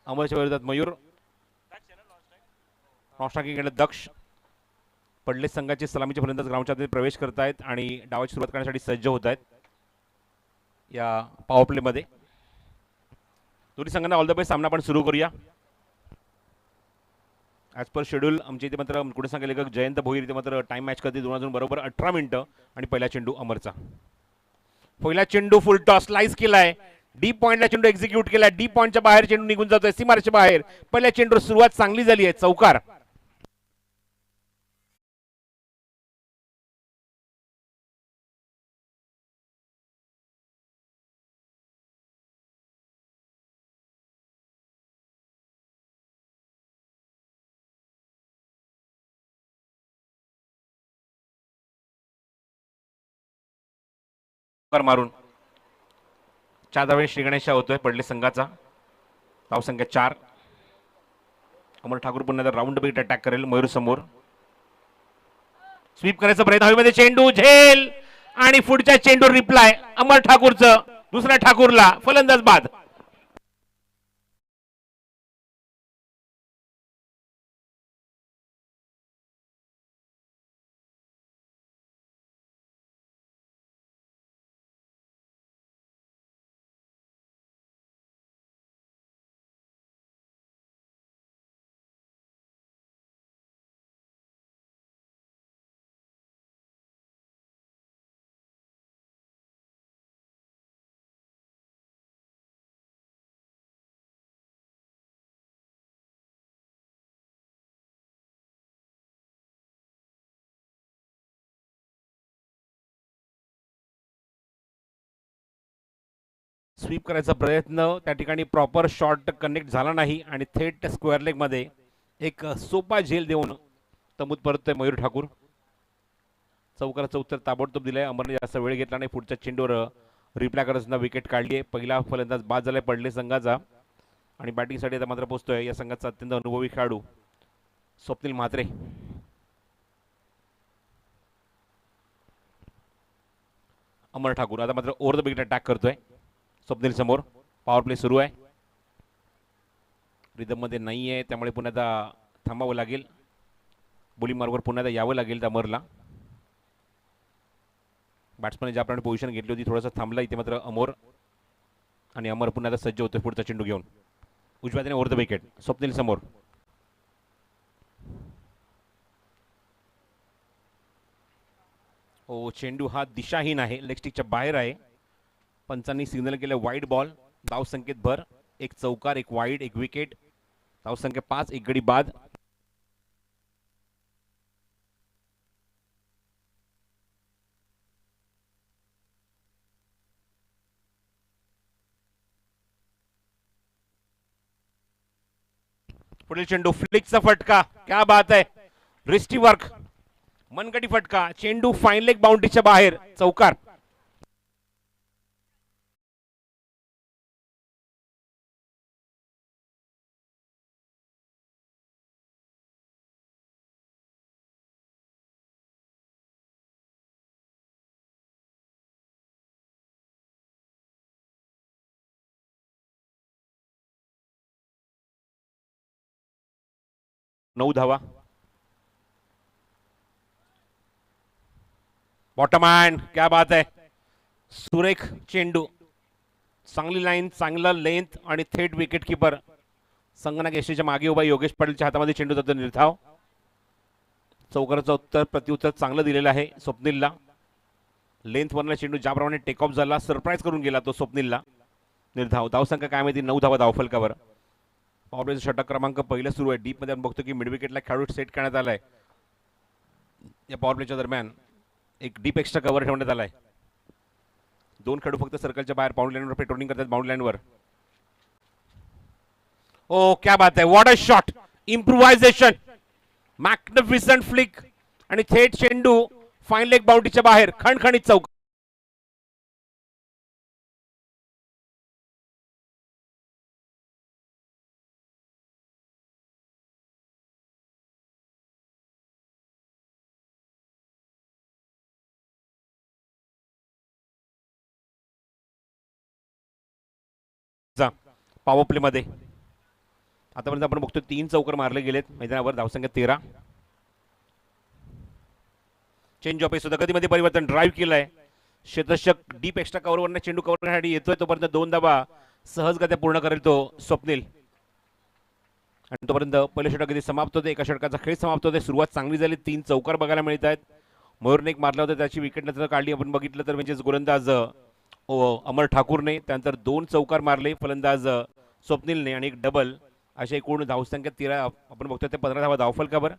अमरच्या विरोधात मयूर. नॉस्टाकी दक्ष. पडले संघाचे सलामीचे फलंदाज ग्राउंडच्या आत प्रवेश करत आहेत आणि डावाची सुरुवात करण्यासाठी सज्ज होत आहेत या पॉवर प्ले मध्ये. दोन्ही संघांना ऑल द बेस्ट. सामना आपण सुरू करूया. ॲज पर शेड्यूल आमच्या इथे मात्र कुठे सांगेल लेखक जयंत भोईर इथे मात्र टाइम मॅच करते 2 वाजून बरोबर 18 मिनिटं. आणि पहिला चेंडू अमरचा. पहिला चेंडू फुल टॉस स्लाइस केलाय. डी पॉइंटला चेंडू एक्झिक्यूट केलाय. डी पॉइंटच्या बाहेर चेंडू निघून जातोय सीमारेषेच्या बाहेर. पहिल्या चेंडू सुरुवात चांगली झाली आहे. चौकार. मारून 4 धावे श्रीगणेशा होतोय पडले संघाचा. धावसंख्या 4. अमर ठाकूर पुन्हा राऊंड बिट अटॅक करेल मयूर समोर. स्वीप करायचा प्रयत्न हवेमध्ये चेंडू झेल आणि पुढच्या चेंडू रिप्लाय अमर ठाकूरचं. दुसऱ्या ठाकूरला फलंदाज बाद. स्वीप करायचा प्रयत्न त्या ठिकाणी प्रॉपर शॉट कनेक्ट झाला नाही आणि थेट स्क्वेअर लेग मध्ये एक सोपा झेल देऊन तमूत परततोय मयूर ठाकूर. चौकाराचं उत्तर ताबडतोब दिलंय. अमरने जास्त वेळ घेतला नाही. पुढच्या चेंडूवर रिप्लाय करताना विकेट काढली आहे. पहिला फलंदाज बाद झालाय पडले संघाचा आणि बॅटिंगसाठी आता मात्र पोहोचतोय या संघाचा अत्यंत अनुभवी खेळाडू स्वप्नील म्हात्रे. अमर ठाकूर आता मात्र ओव्हर द विकेट अटॅक करतोय स्वप्नील समोर. पॉवर प्ले सुरू आहे. रिदम मध्ये नाही आहे त्यामुळे पुन्हा आता थांबावं लागेल. बॉलिंग मार्गवर पुन्हा एकदा यावं लागेल अमरला. बॅट्समॅन ज्याप्रमाणे पोझिशन घेतली होती थोडासा थांबला इथे मात्र अमोर आणि अमर पुन्हा आता सज्ज होतोय पुढचा चेंडू घेऊन. उजव्या हाताने ओव्हर द विकेट स्वप्नील समोर. हो चेंडू हा दिशाहीन आहे. लेग स्टिकच्या बाहेर आहे. पंचांनी सिग्नल केलं वाईड बॉल. धाव संकेत भर. एक चौकार एक वाईड एक विकेट. धाव संख्या 5. एक गडी बाद. पुढील चेंडू फ्लिकचा फटका. क्या बात आहे. रिस्टी वर्क मनगटी फटका. चेंडू फाईन लेग बाउंड्रीच्या बाहेर. चौकार. नऊ धावा. Bottom hand. क्या बात आहे. सुरेख चेंडू. चांगली लाईन चांगला लेंथ आणि थेट विकेट किपर संगणक यशच्या मागे उभा योगेश पाटीलच्या हातामध्ये चेंडू जातो निर्धाव. चौकाराचं उत्तर प्रत्युत्तर चांगलं दिलेलं आहे स्वप्नीलला. लेंथ वरला चेंडू ज्याप्रमाणे टेक ऑफ झाला सरप्राईज करून गेला तो स्वप्नीलला. निर्धाव. धावसंख्या काय माहिती 9 धावा धावफलकावर. पॉवरप्लेचं षटक क्रमांक पहिलं सुरू आहे. डीप मध्ये आपण बघतो की मिड विकेटला खेळाडू सेट करण्यात आलाय. या पॉवरप्लेच्या दरम्यान एक डीप एक्स्ट्रा कव्हर ठेवण्यात आलाय. 2 खेळाडू फक्त सर्कलच्या बाहेर बाउंड्री लाईनवर पेट्रोलिंग करतात बाउंड्री लाईनवर. ओ क्या बात आहे. What a shot. Improvisation. Magnificent flick आणि थेट चेंडू फाईन लेग बाउंड्रीच्या बाहेर. खणखणीत चौक. पॉवर प्ले मध्ये आतापर्यंत आपण बघतो 3 चौकार मारले गेलेत मैदानावर. धावसंख्या 13. चेंज ऑफ सुद्धा गतीमध्ये परिवर्तन. ड्राईव्ह केलाय. क्षेत्ररक्षक डीप एक्स्ट्रा कव्हरवरनं चेंडू कव्हर करण्यासाठी येतोय, तोपर्यंत 2 धावा सहजगत्या पूर्ण करेल तो स्वप्नील. आणि तोपर्यंत पहिले षटक कधी समाप्त होते, एका षटकाचा खेळ समाप्त होते. सुरुवात चांगली झाली. 3 चौकार बघायला मिळत आहेत. मयूरने एक मारला होता, त्याची विकेट नंतर काढली. आपण बघितलं तर म्हणजेच गोलंदाज अमर ठाकूरने, त्यानंतर 2 चौकार मारले फलंदाज स्वप्नीलने आणि एक डबल. अशा एकूण धावसंख्या 13. आपण बघतो ते 15 धावा धावफलकावर.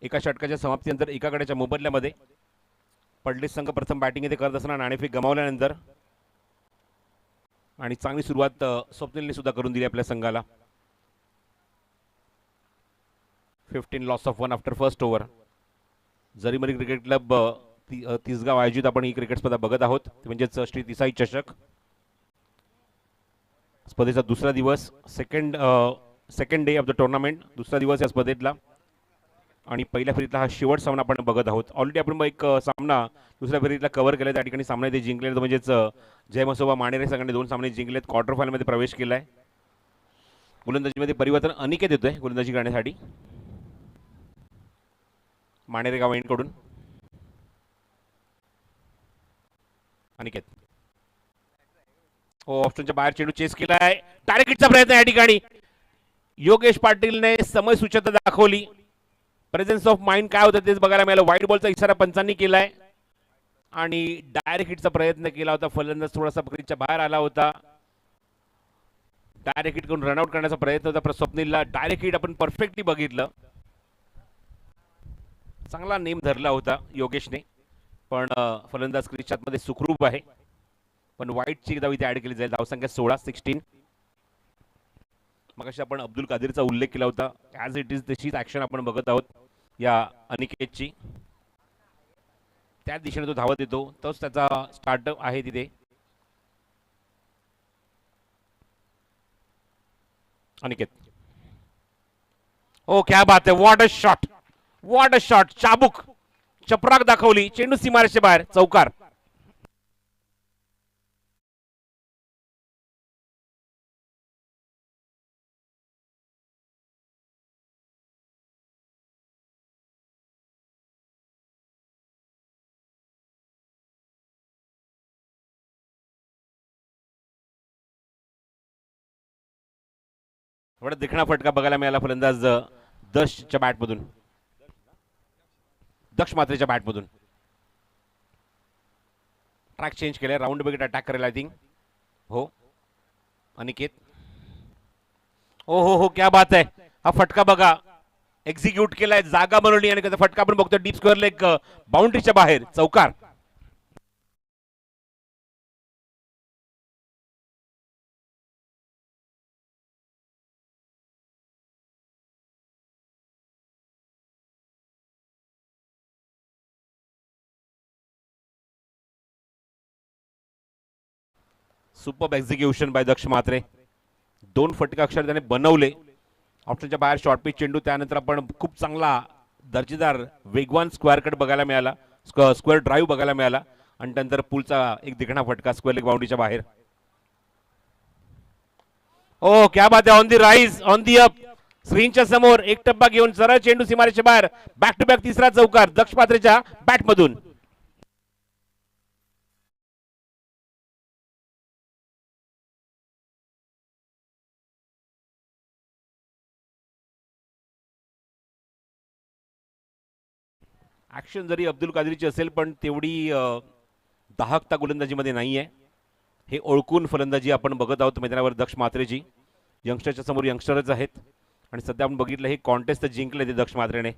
एका षटकाच्या समाप्तीनंतर एका गड्याच्या मोबदल्यामध्ये पडलेस संघ प्रथम बॅटिंग इथे करत असताना नाणेफेक गमावल्यानंतर आणि चांगली सुरुवात स्वप्नीलने सुद्धा करून दिली आपल्या संघाला. 15 loss of 1 after first over. Jarimari cricket club Tisgaon आयोजित आपण ही क्रिकेट स्पर्धा बघत आहोत, म्हणजेच श्री तिसाई चषक स्पर्धेचा दुसरा दिवस. Second day of the tournament, दुसरा दिवस या स्पर्धेतला आणि पहिल्या फेरीतला हा शेवट सामना आपण बघत आहोत. ऑलरेडी आपण एक सामना दुसऱ्या फेरीतला कव्हर केला, त्या ठिकाणी सामना ते जिंकले, म्हणजेच जय मसोबा माणेरे संघाने 2 सामने जिंकलेत. क्वार्टर फायनलमध्ये प्रवेश केलाय. गोलंदाजीमध्ये परिवर्तन अनिकेत येतोय गोलंदाजी करण्यासाठी माणेरे गावांकडून. अनिकेत ऑप्शनच्या बाहेर चेंडू चेस केलाय. डायरेक्ट हिटचा प्रयत्न या ठिकाणी योगेश पाटीलने समय सूचना दाखवली. प्रेझेन्स ऑफ माइंड काय होतं तेच बघायला मिळालं. व्हाईट बॉलचा इशारा पंचांनी केलाय आणि डायरेक्ट हिटचा प्रयत्न केला होता. फलंदाज थोडासा पकडीच्या बाहेर आला होता. डायरेक्ट हिट करून रनआउट करण्याचा प्रयत्न होता स्वप्नीलला. डायरेक्ट हिट आपण परफेक्टली बघितलं. चांगला नेम धरला होता योगेशने, पण फलंदाज क्रिजच्या आतमध्ये सुखरूप आहे. पण व्हाईटची धाव इथे ऍड केली जाईल. धावसंख्या 16. मगाशी आपण अब्दुल कादीरचा उल्लेख केला होता. ॲज इट इज तशीच ऍक्शन आपण बघत आहोत या अनिकेतची. त्या दिशेने तो धावत येतो, तोच त्याचा स्टार्टअप आहे तिथे. अनिकेत, ओ क्या बात है, what a shot, what a shot. चाबूक चपराक दाखवली. चेंडू सीमारेषे बाहेर. चौकार. एवढा देखणा फटका बघायला मिळाला फलंदाज दक्षच्या बॅटमधून, दक्ष मात्रेच्या बॅटमधून. ट्रॅक चेंज केलाय. राऊंड विकेट अटॅक करेल आय थिंक. हो अनिकेत. ओ हो हो, क्या बात आहे. हा फटका बघा, एक्झिक्यूट केलाय, जागा बनवली आणि त्याचा फटका आपण बघतो डीप स्क्वेअर लेग बाउंड्रीच्या बाहेर. चौकार. सुपर एक्झिक्युशन बाय दक्ष मात्रे. 2 फटके अक्षर त्याने बनवले. ऑप्शनच्या बाहेर शॉर्ट पिच चेंडू. त्यानंतर आपण खूप चांगला दर्जेदार वेगवान स्क्वेअर कट बघायला मिळाला, स्क्वेअर ड्राईव्ह बघायला मिळाला आणि त्यानंतर पुलचा एक दिखणा फटका स्क्वेअर लेग बाउंड्रीच्या बाहेर. ओ क्या बात आहे. On the rise, on the up. स्क्रीनच्या समोर एक टप्पा घेऊन सरळ चेंडू सीमारेषेच्या बाहेर. बॅक टू बॅक तिसरा चौकार दक्ष पात्रेच्या बॅटमधून. ऍक्शन जरी अब्दुल कादरीची असेल, पण तेवढी दाहकता गोलंदाजीमध्ये नाही आहे. हे ओळखून फलंदाजी आपण बघत आहोत मैदानावर दक्ष मात्रेची. यंगस्टरच्या समोर यंगस्टरच आहेत आणि सध्या आपण बघितलं हे कॉन्टेस्ट जिंकले ते दक्ष मात्रेने.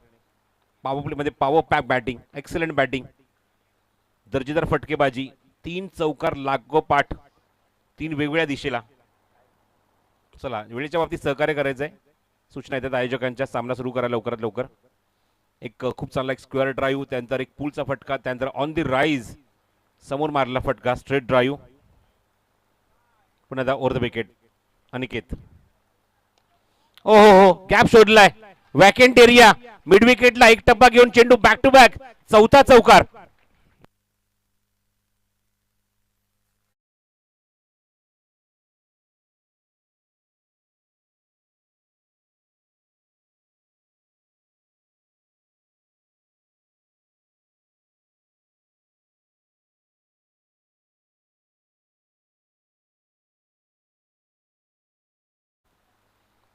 पॉवर प्लेमध्ये power pack batting, excellent batting, दर्जेदार फटकेबाजी, 3 चौकार लागोपाठ 3 वेगवेगळ्या दिशेला. चला वेळेच्या बाबतीत सहकार्य करायचंय. सूचना येतात आयोजकांच्या. सामना सुरू करा लवकरात लवकर. एक खूप चांगला एक स्क्वेअर ड्राईव्ह, त्यानंतर एक पुलचा फटका, त्यानंतर ऑन दी राईज समोर मारला फटका स्ट्रेट ड्राईव्ह. पुन्हा ओव्हर द विकेट अनिकेत. ओ हो हो, गॅप शोधलाय. वॅकेंट एरिया मिड विकेटला एक टप्पा घेऊन चेंडू बॅक टू बॅक. चौथा चौकार.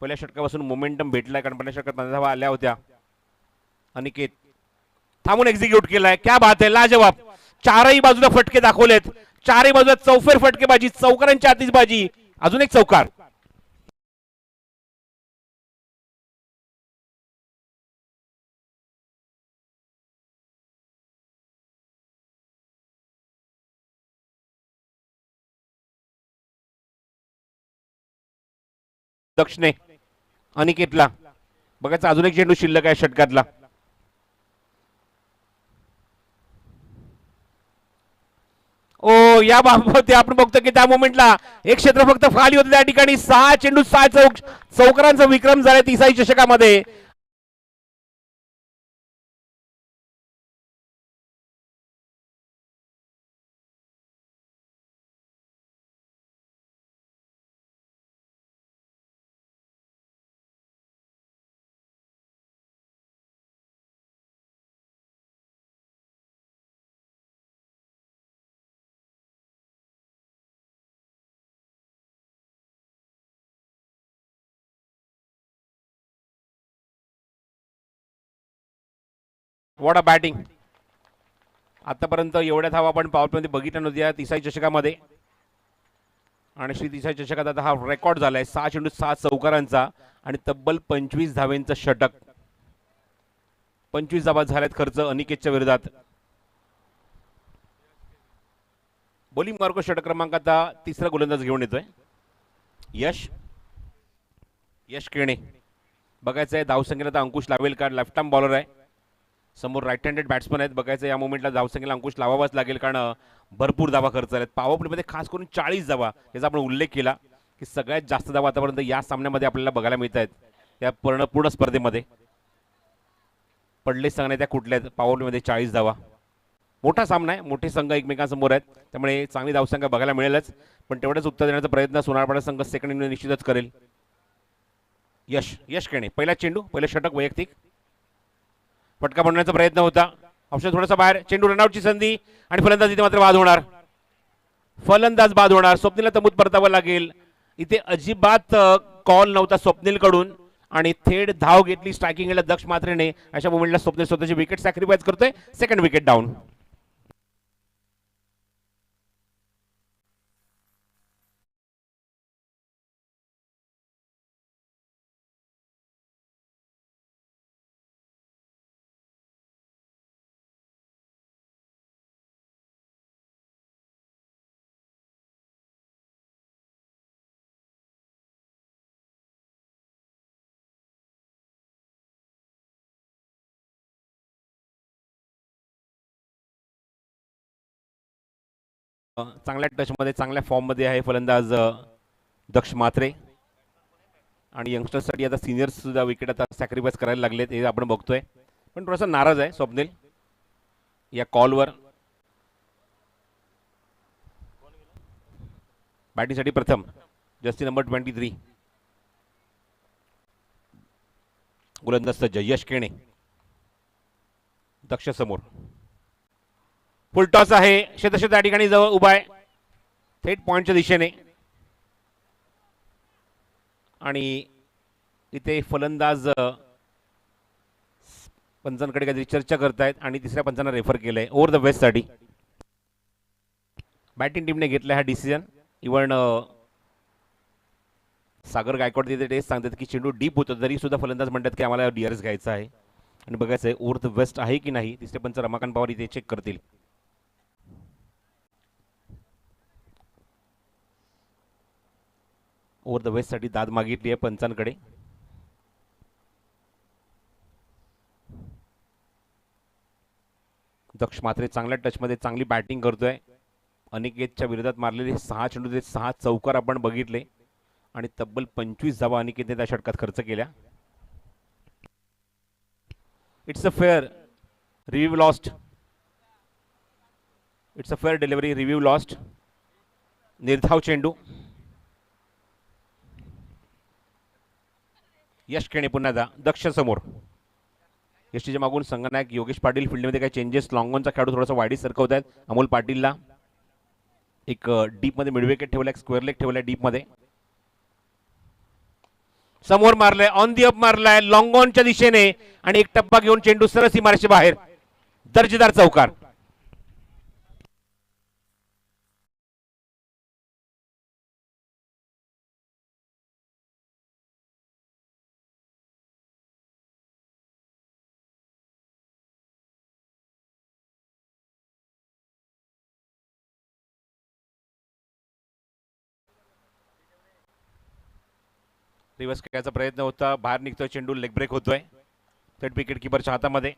पहिल्या षटकापासून मोमेंटम भेटलाय, कारण पहिल्या षटकात 15 धावा आल्या होत्या. अनिकेत थांबून एक्झिक्यूट केलाय. क्या बात आहे, लाजवाब. चारही बाजूला फटके दाखवलेत, चारही बाजूला चौफेर फटकेबाजी, चौकारांची आतिषबाजी. अजून एक चौकार. दक्षने अनिकेतला बघायचं, अजून एक चेंडू शिल्लक आहे षटकातला. ओ या बाबत आपण बघतो की त्या मोमेंटला एक क्षेत्र फक्त खाली होते. त्या ठिकाणी 6 चेंडू 6 चौकारांचा विक्रम झाला तिसाई चषकामध्ये. What a batting. आतापर्यंत एवढ्या धावा आपण पॉवर प्लेमध्ये बघितल्या नव्हत्या तिसाई चषकामध्ये. आणि श्री तिसाई चषकात आता हा रेकॉर्ड झालाय 6 चेंडू 6 चौकारांचा आणि तब्बल 25 धावेंचं षटक. 25 धावा झाल्यात खर्च अनिकेतच्या विरोधात. बॉलिंग मार्क षटक क्रमांक आता तिसरा गोलंदाज घेऊन येतोय यश केणे. बघायचं आहे धावसंख्येला आता अंकुश लावेल का. लेफ्ट आर्म बॉलर आहे, समोर राईट हँडेड बॅट्समन आहेत. बघायचं या मोमेंटला धावसंख्येला अंकुश लावावाच लागेल, कारण भरपूर धावा खर्च झाल्यात. पॉवर प्लेमध्ये खास करून 40 धावा, याचा आपण उल्लेख केला की सगळ्यात जास्त धावा आतापर्यंत या सामन्यामध्ये आपल्याला बघायला मिळत आहेत. या पूर्ण स्पर्धेमध्ये पडले संघ त्या कुठल्या आहेत. पॉवर प्लेमध्ये 40 धावा. मोठा सामना आहे, मोठे संघ एकमेकांसमोर आहेत, त्यामुळे चांगली धावसंख्या बघायला मिळेलच. पण तेवढंच उत्तर देण्याचा प्रयत्न सोनारपाडा संघ सेकंड इनिंग निश्चितच करेल. यश केणे पहिला चेंडू, पहिलं षटक वैयक्तिक. फटका बनवण्याचा प्रयत्न होता, ऑप्शन थोडासा बाहेर. चेंडू रनआउटची संधी आणि फलंदाज इथे मात्र बाद होणार. फलंदाज बाद होणार. स्वप्नीलला तंबूत परतावं लागेल. इथे अजिबात कॉल नव्हता स्वप्नील कडून आणि थेट धाव घेतली स्ट्रायकिंगला दक्ष मात्रेने. अशा मोमेंटला स्वप्नील स्वतःची विकेट सॅक्रिफाईस करतोय. Second wicket down. चांगल्या टचमध्ये चांगल्या फॉर्ममध्ये आहे फलंदाज दक्ष मात्रे. आणि यंगस्टर्ससाठी आता सिनियर्स सुद्धा विकेट आता सॅक्रिफाईस करायला लागलेत, हे आपण बघतोय. पण थोडासा नाराज आहे स्वप्नील या कॉलवर. बॅटिंगसाठी प्रथम जस्टी नंबर 23 गोलंदाज सज्ज यश केणे. दक्ष समोर फुलटॉस आहे. क्षेत्रक्षेत्र त्या ठिकाणी जवळ उभा आहे थेट पॉइंटच्या दिशेने. आणि इथे फलंदाज पंचांकडे काहीतरी चर्चा करतायत आणि तिसऱ्या पंचांना रेफर केलंय ओव्हर द वेस्ट साठी. बॅटिंग टीमने घेतला हा डिसिजन. इव्हन सागर गायकवाड तिथे टेस्ट सांगतात की चेंडू डीप होतो, तरी सुद्धा फलंदाज म्हणतात की आम्हाला डीआरएस घ्यायचा आहे आणि बघायचं आहे ओव्हर द वेस्ट आहे की नाही. तिसरे पंच रमाकांत पवार इथे चेक करतील. ओव्हर द वेस्ट साठी दाद मागितली आहे पंचांकडे. दक्ष मात्रे चांगल्या टचमध्ये चांगली बॅटिंग करतोय. अनिकेतच्या विरोधात मारलेले 6 चेंडू 6 चौकार आपण बघितले आणि तब्बल 25 धावा अनिकेतने त्या षटकात खर्च केल्या. It's a fair review lost. It's a fair delivery review lost. निर्धाव चेंडू. यश केणे पुन्हा दक्ष समोर. यशच्या मागून संघनायक योगेश पाटील फील्डमध्ये काही चेंजेस. लॉंगॉनचा खेळाडू थोडासा वाईडी सरकवत आहेत. अमोल पाटीलला एक डीप मध्ये मिड विकेट ठेवला, एक स्क्वेअर लेग ठेवला डीप मध्ये. समोर मारलाय, ऑन दी अप मारलाय लॉंग ऑनच्या दिशेने आणि एक टप्पा घेऊन चेंडू सरळ सीमारेषे बाहेर. दर्जेदार चौकार. रिव्हर्स खेळायचा प्रयत्न होता, बाहेर निघतोय चेंडू, लेग ब्रेक होतोय थेट विकेट किपरच्या हातामध्ये.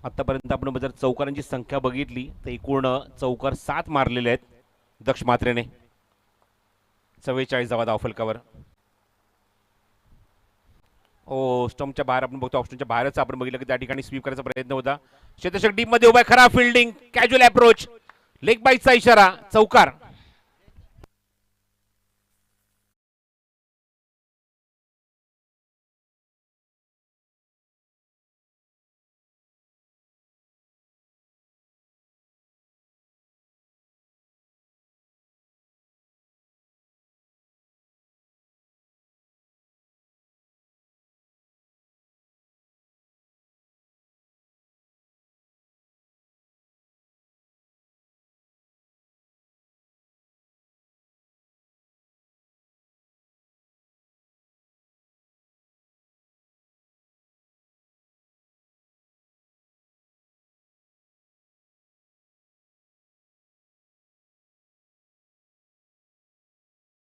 आतापर्यंत आपण जर चौकारांची संख्या बघितली तर एकूण चौकार 7 मारलेले आहेत दक्ष मात्रेने. 44 धावा धावफलकावर. ओ स्टंपच्या बाहेर आपण बघतो, ऑप्शनच्या बाहेरच आपण बघितलं की त्या ठिकाणी स्वीप करायचा प्रयत्न होता. क्षेत्ररक्षक डीप मध्ये उभा, खरा फिल्डिंग, कॅज्युअल अप्रोच, लेग बाईटचा इशारा, चौकार.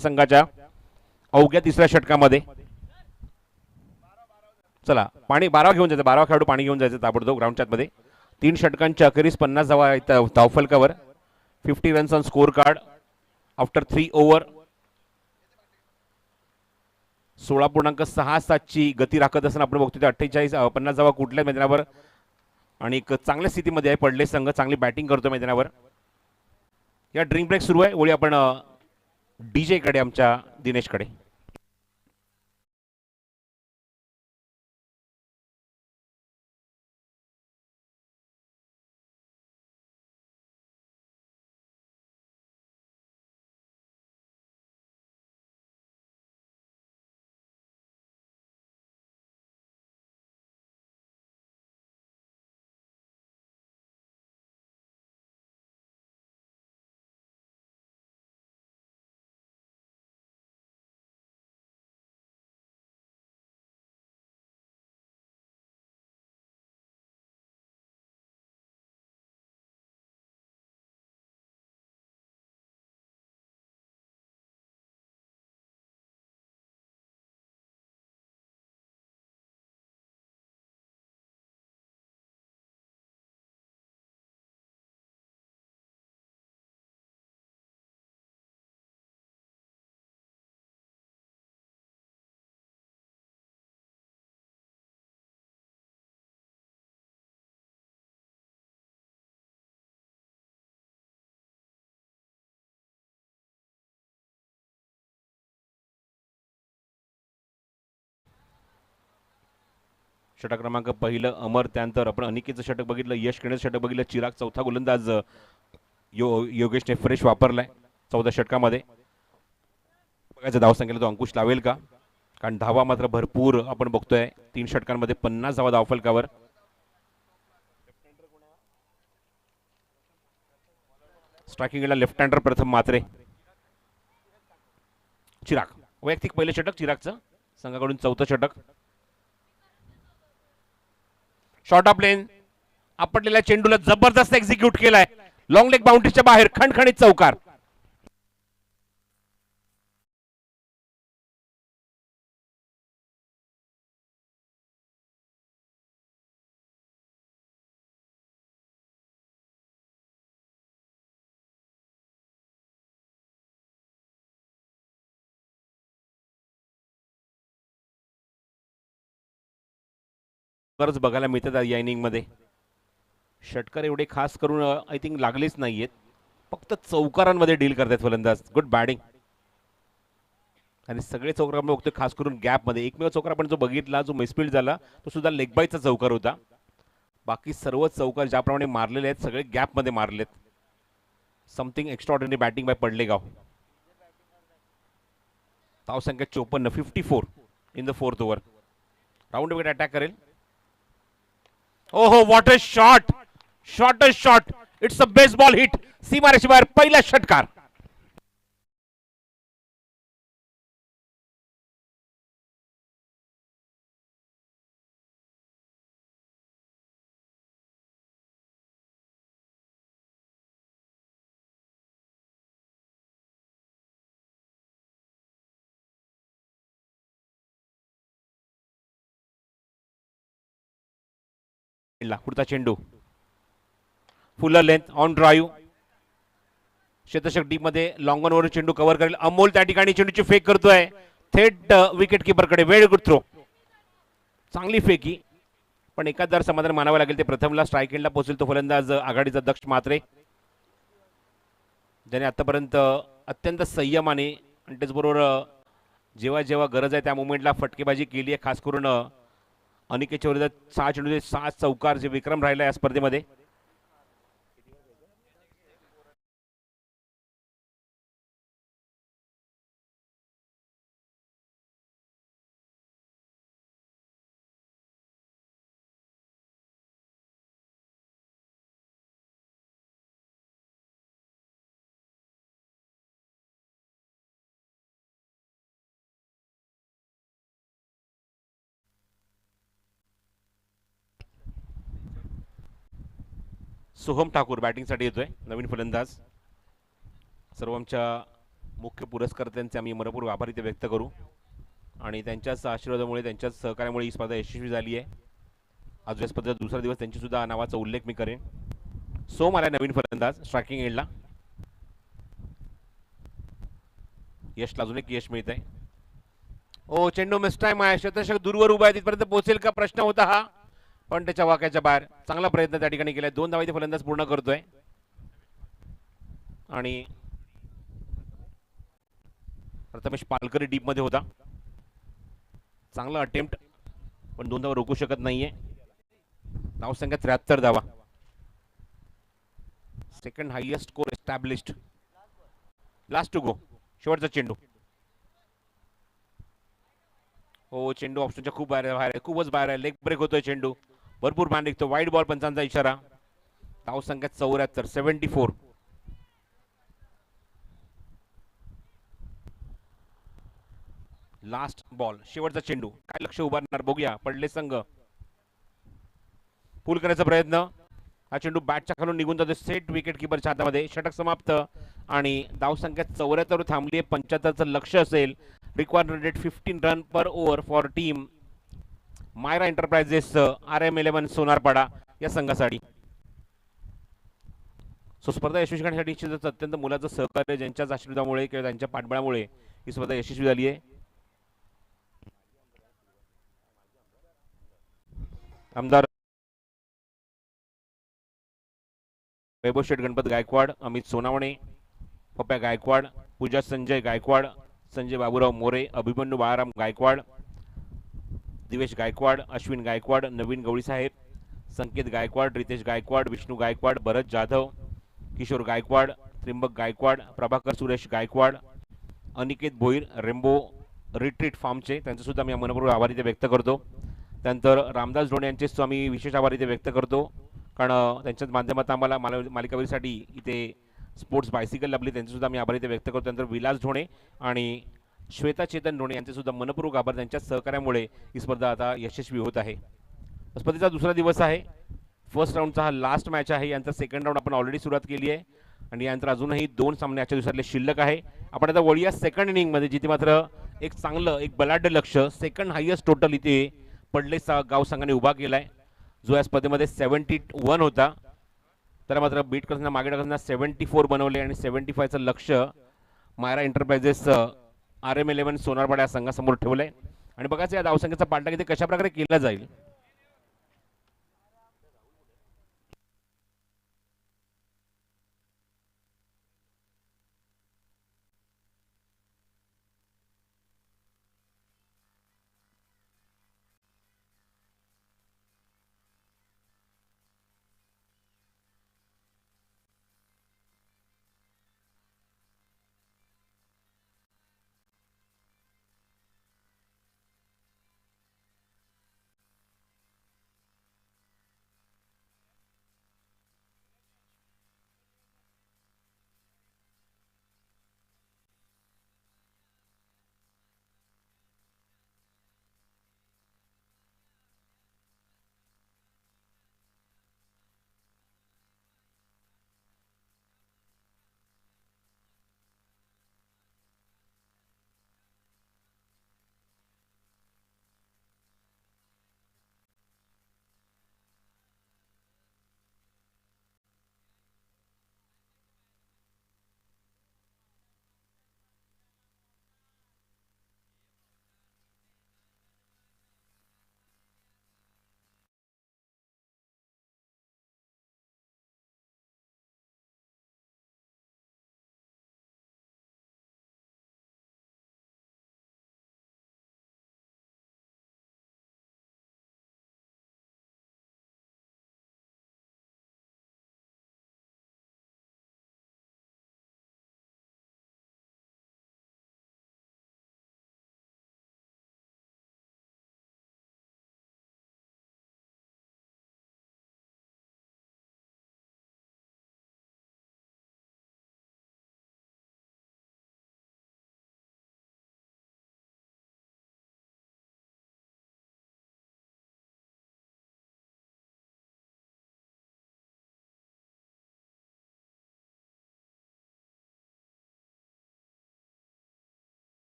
संघाच्या अवघ्या तिसऱ्या षटकामध्ये. चला पाणी 12 घेऊन जायचं, 12 खेळाडू पाणी घेऊन जायचं ताबडतोब ग्राउंडच्या मध्ये. 3 षटकांच्या अखेरीस 50 धावा धावफलकावर. 50 runs on score card after 3 over. 16.67 ची गती राखत असताना आपण बघतो 48 50 धावा कुठल्या मैदानावर आणि एक चांगल्या स्थितीमध्ये आहे पडले संघ, चांगली बॅटिंग करतो मैदानावर. या ड्रिंक ब्रेक सुरू आहे. ओळी आपण डीजे कडे, आमच्या दिनेशकडे. षटक क्रमांक पहिलं अमर, त्यानंतर आपण अनिकेतचं षटक बघितलं, यश खेळण्याचं षटक बघितलं, चिराग चौथा गोलंदाज योगेशने फ्रेश वापरलाय 14 षटकामध्ये. बघायचं धावसंख्येला तो अंकुश लावेल का, कारण धावा मात्र भरपूर आपण बघतोय. 3 षटकांमध्ये 50 धावा धावफलकावर. स्ट्रायकिंगला लेफ्ट हँडर प्रथम मात्रे. चिराग वैयक्तिक पहिले षटक चिरागचं, संघाकडून 4थं षटक. शॉर्ट ऑफ लेन, आपटलेल्या चेंडूला जबरदस्त एक्झिक्यूट केलाय, लॉंग लेग बाउंड्रीच्या बाहेर, खणखणीत चौकार. बघायला मिळतात या इनिंग मध्ये. षटकर एवढे खास करून आय थिंक लागलेच नाहीयेत, फक्त चौकारांमध्ये डील करतात फलंदाज. Good batting. आणि सगळे चौकार आपण बघतोय खास करून गॅप मध्ये. एकमेव चौकार आपण जो बघितला, जो मिसफील्ड झाला, तो सुद्धा लेग बायचा चौकार होता. बाकी सर्व चौकार ज्याप्रमाणे मारलेले आहेत सगळे गॅप मध्ये मारलेत. समथिंग एक्स्ट्राऑर्डिनरी बॅटिंग बाय पडलेगाव. धावसंख्या 54, 54 in the fourth over. Round wicket attack करेल. ओहो, what a shot, shot a shot, it's a baseball hit. सीमारेषे बाहेर पहिला षटकार. पुढचा चेंडू फुलर लेंथ ऑन ड्राईव्ह. क्षेत्ररक्षक डीप मध्ये लॉंग ऑन वर चेंडू कव्हर करेल. अमोल त्या ठिकाणी चेंडूची फेक करतोय थेट विकेट किपरकडे. वेळ गुड थ्रो. चांगली फेकी, पण एकाच जर समाधान मानावं लागेल. ते प्रथमला स्ट्राईक एंडला पोहोचेल तो फलंदाज आघाडीचा दक्ष मात्रे, ज्याने आतापर्यंत अत्यंत संयमाने आणि त्याचबरोबर जेव्हा जेव्हा गरज आहे त्या मुवमेंटला फटकेबाजी केली आहे. खास करून अनिकेतच्या विरोधात 6 चेंडू 6 चौकार जे विक्रम राहिला या स्पर्धेमध्ये. सोहम ठाकूर बॅटिंगसाठी येतोय, नवीन फलंदाज. सर्व आमच्या मुख्य पुरस्कर्त्यांचे आम्ही मनपूर्वक आभार इथे व्यक्त करू आणि त्यांच्याच आशीर्वादामुळे त्यांच्याच सहकार्यामुळे ही स्पर्धा यशस्वी झाली आहे. आज या स्पर्धेचा दुसरा दिवस त्यांची सुद्धा नावाचा उल्लेख मी करेन. सोम आला नवीन फलंदाज स्ट्रायकिंग एंडला. यशला अजून एक यश मिळत आहे. ओ, चेंडू मिस टाइम आहे. क्षेत्ररक्षक दूरवर उभा आहे, तिथपर्यंत पोहोचेल का प्रश्न होता हा, पण त्याच्या वाक्याच्या बाहेर. चांगला प्रयत्न त्या ठिकाणी केलाय. 2 धावा इथे फलंदाज पूर्ण करतोय आणि प्रथमेश पालकरी डीप मध्ये होता. चांगला अटेम्प्ट, पण 2 धावा रोखू शकत नाहीये. धावसंख्या 73 धावा. Second highest score established. Last to go. शेवटचा चेंडू. हो, चेंडू ऑप्शनच्या खूप बाहेर आहे, खूपच बाहेर आहे. लेग ब्रेक होतोय चेंडू. भरपूर मान निघतो. वाईड बॉल पंचांचा इशारा. धावसंख्या 74, 74. लास्ट बॉल, शेवटचा चेंडू. काय लक्ष उभारणार बघूया. पडले संघ. पूल करायचा प्रयत्न. हा चेंडू बॅटच्या खालून निघून जातो सेट विकेट किपरच्या हातामध्ये. षटक समाप्त आणि धावसंख्या 74 थांबली आहे. 75चं लक्ष असेल. Required rate 15 run per over for team Myra enterprises RM11 Sonarpada या संघासाठी. सो स्पर्धा यशस्वी करण्यासाठी अत्यंत मुलाचं सहकार्य, ज्यांच्याच आशीर्वादामुळे किंवा त्यांच्या पाठबळामुळे ही स्पर्धा यशस्वी झाली आहे. आमदार वैभव शेठ गणपत गायकवाड, अमित सोनावणे, पप्प्या गायकवाड, पूजा संजय गायकवाड, संजय बाबूराव मोरे, अभिमन्यू बाळाराम गायकवाड, दिवेश गायकवाड, अश्विन गायकवाड, नवीन गवळी साहेब, संकेत गायकवाड, रितेश गायकवाड, विष्णू गायकवाड, भरत जाधव, किशोर गायकवाड, त्रिंबक गायकवाड, प्रभाकर सुरेश गायकवाड, अनिकेत भोईर, रेम्बो रिट्रीट फार्मचे त्यांचं सुद्धा मी मनपूर्वक आभार इथे व्यक्त करतो. त्यानंतर रामदास ढोणे यांचे आम्ही विशेष आभार इथे व्यक्त करतो, कारण त्यांच्याच माध्यमातून आम्हाला मालिकावीरसाठी इथे स्पोर्ट्स बायसिकल लाभली. त्यांचे सुद्धा मी आभार इथे व्यक्त करतो. त्यानंतर विलास ढोणे आणि श्वेता चेतन ढोणे यांचे सुद्धा मनपूर्वक आभार. त्यांच्या सहकार्यामुळे ही स्पर्धा आता यशस्वी होत आहे. स्पर्धेचा दुसरा दिवस आहे. फर्स्ट राऊंडचा हा लास्ट मॅच आहे. यांचा सेकंड राऊंड आपण ऑलरेडी सुरुवात केली आहे आणि यानंतर अजूनही 2 सामने आजच्या दिवसातले शिल्लक आहे. आपण आता वळूया सेकंड इनिंगमध्ये, जिथे मात्र एक चांगलं एक बलाढ्य लक्ष, सेकंड हायएस्ट टोटल इथे पडले गाव संघाने उभा केलाय, जो या स्पर्धेमध्ये 71 होता. त्याला मात्र बीट करताना मागे टाकताना 74 बनवले आणि 75चं लक्ष मायरा एंटरप्राइजेस RM11 सोनारपाडा या संघासमोर ठेवलंय. आणि बघायचं या धावसंख्येचा पाठलाग इथे कशा प्रकारे केला जाईल.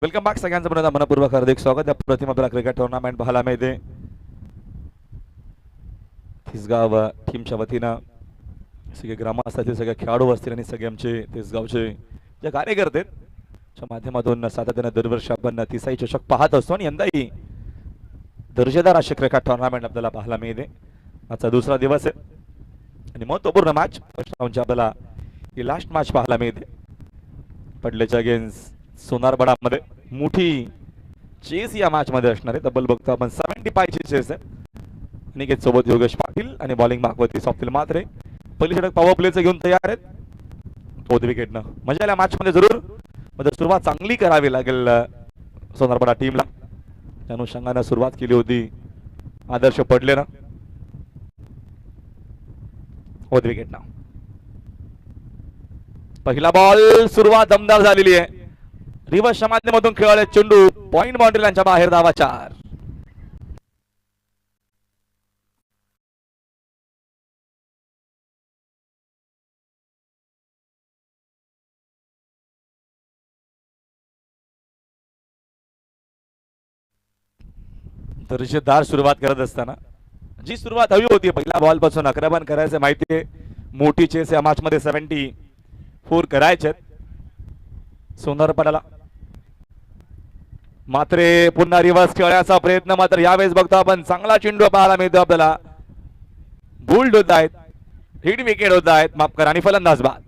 वेलकम बॅक सगळ्यांचं पुन्हा मनपूर्वक हार्दिक स्वागत. प्रतिमा आपला क्रिकेट टुर्नामेंट पाहायला मिळते. तिसगाव टीमच्या वतीनं सगळे ग्रामस्थातील सगळे खेळाडू असतील आणि सगळे आमचे तिसगावचे जे कार्यकर्ते च्या माध्यमातून सातत्याने दरवर्षी आपण तिसाई चषक पाहत असतो आणि यंदाही दर्जेदार असे क्रिकेट टुर्नामेंट आपल्याला पाहायला मिळते. आजचा दुसरा दिवस आहे आणि महत्वपूर्ण मॅच आपल्याला ही लास्ट मॅच पाहायला मिळते. पडलेच्या अगेन्स्ट सोनारबडामध्ये मोठी चेस या मॅच मध्ये असणार आहे. तब्बल बघतो आपण 75 ची चेस आहे. निकेत सोबत योगेश पाटील आणि बॉलिंग भागवती स्वप्नील मात्रे पहिली षटक पॉवर प्लेचं घेऊन तयार आहेत. फोर्थ विकेटनं मजा आल्या मॅच मध्ये जरूर मध्ये सुरुवात चांगली करावी लागेल सोनारबडा टीमला. त्या अनुषंगाने सुरुवात केली होती आदर्श पडले ना. फोर्थ विकेटनं पहिला बॉल सुरुवात दमदार झालेली आहे. रिव्हर्सच्या माध्यमातून खेळाले चेंडू पॉइंट बाउंड्री लाईनच्या बाहेर. धावा 4. दर्जेदार सुरुवात करत असताना जी सुरुवात हवी होती पहिल्या बॉल पासून 11 रन करायचं माहिती आहे. मोठी चेस या मॅच मध्ये 74 करायचे सोनारपडाला. मात्र पुन्हा रिव्हर्स खेळण्याचा प्रयत्न मात्र यावेळेस बघतो आपण चांगला चेंडू पाहायला मिळतो आपल्याला. बोल्ड होत आहेत, हिट विकेट होत आहेत, माफ करा, आणि फलंदाज बाद.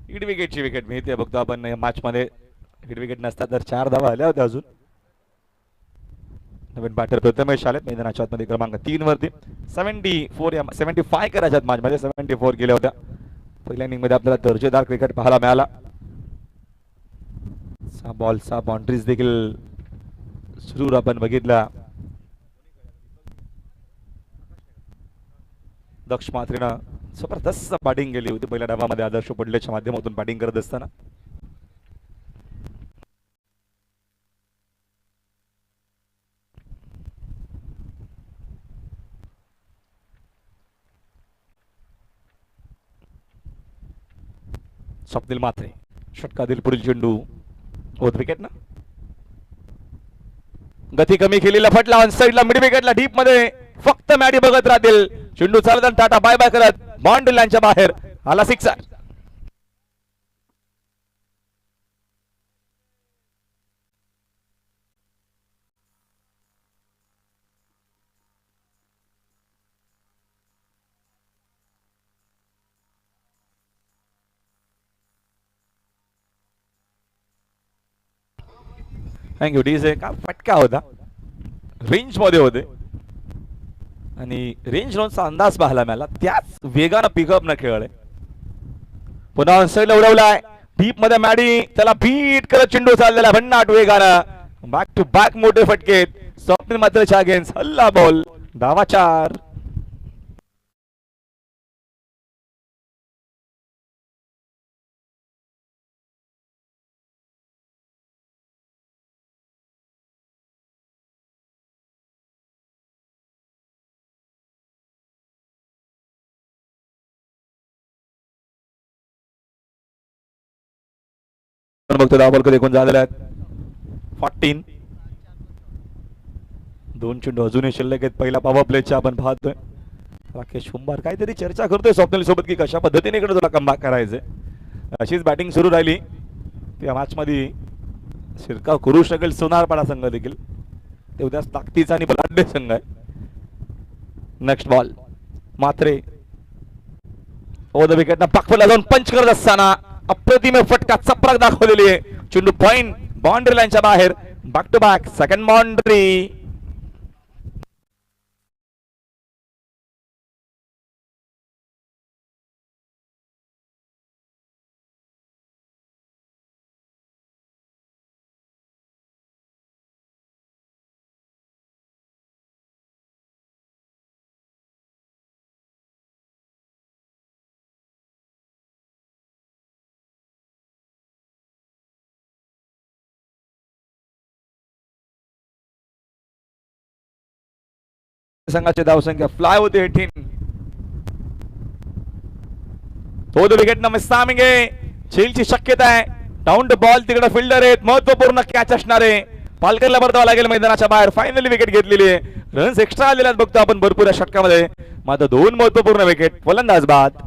हिट विकेटची विकेट मिळते बघतो आपण या मॅच मध्ये. हिट विकेट नसतात तर 4 धावा आल्या होत्या. अजून नवीन बॅटर प्रथमेश आले मैदानाच्या आतमध्ये क्रमांक 3 वरती. 74 या 75 करायच्यात मॅच मध्ये 74 केल्या होत्या. पहिल्या इनिंग मध्ये आपल्याला दर्जेदार क्रिकेट पाहायला मिळाला. 6 बॉल 6 बाउंड्रीज देखील सुरू आपण बघितला. दक्ष मात्रेनं जबरदस्त बॅटिंग केली होती पहिल्या डावामध्ये आदर्श पडल्याच्या माध्यमातून बॅटिंग करत असताना. स्वप्नील मात्रे षटकातील पुढील चेंडू फोर्थ विकेट ना. गती कमी केलेला फटला ऑन साइडला मिड विकेटला डीप मध्ये फक्त मॅडी बघत राहतील. चेंडू चालत टाटा बाय बाय करत बाउंड्री लाईनच्या बाहेर आला. 6. थँक्यू. डीजे का फटका होता, रेंज मध्ये होते आणि रेंज चा अंदाज पाहायला मिळाला. त्याच वेगानं पिकअप न खेळले. पुन्हा ऑनसाइडला उडवलाय डीप मध्ये मॅडी त्याला बीट करत चेंडू चाललेला भन्नाट वेगानं. बॅक टू बॅक मोठे फटके. स्वप्नील मात्रेच्या अगेन्स्ट हल्ला बॉल. धावा 4. बघतो धाव बॉल देखून झालेला आहे. 14. दोन चेंडू अजूनही शिल्लक आहेत पहिला पॉवर प्लेच्या आपण पाहतोय. राकेश कुंभार काहीतरी चर्चा करतोय स्वप्नील सोबत की कशा पद्धतीने इकडे तुला कमबॅक करायचंय. अशीच बॅटिंग सुरू राहिली त्या मॅच मध्ये शिरकाव करू शकेल सोनारपाडा संघ देखील. ते उद्या ताकदीचा आणि बलाढ्य संघ आहे. Next ball Mhatre over the wicket ना पाकवला जाऊन पंच करत असताना अप्रतिम फटका चपराक दाखवलेली आहे. चेंडू पॉइंट बाउंड्री लाईनच्या बाहेर. Back to back second boundary. संघाची धावसंख्या फ्लाय होते 18. तो विकेट न मिस टायमिंग झेलची शक्यता आहे. डाऊन द बॉल तिकडे फिल्डर आहेत. महत्वपूर्ण कॅच असणारे पालकरला परतावा लागेल मैदानाच्या बाहेर. फायनली विकेट घेतलेली आहे. रन्स एक्स्ट्रा आलेले आहेत बघतो आपण भरपूर षटकामध्ये. मात्र दोन महत्वपूर्ण विकेट फलंदाज बाद.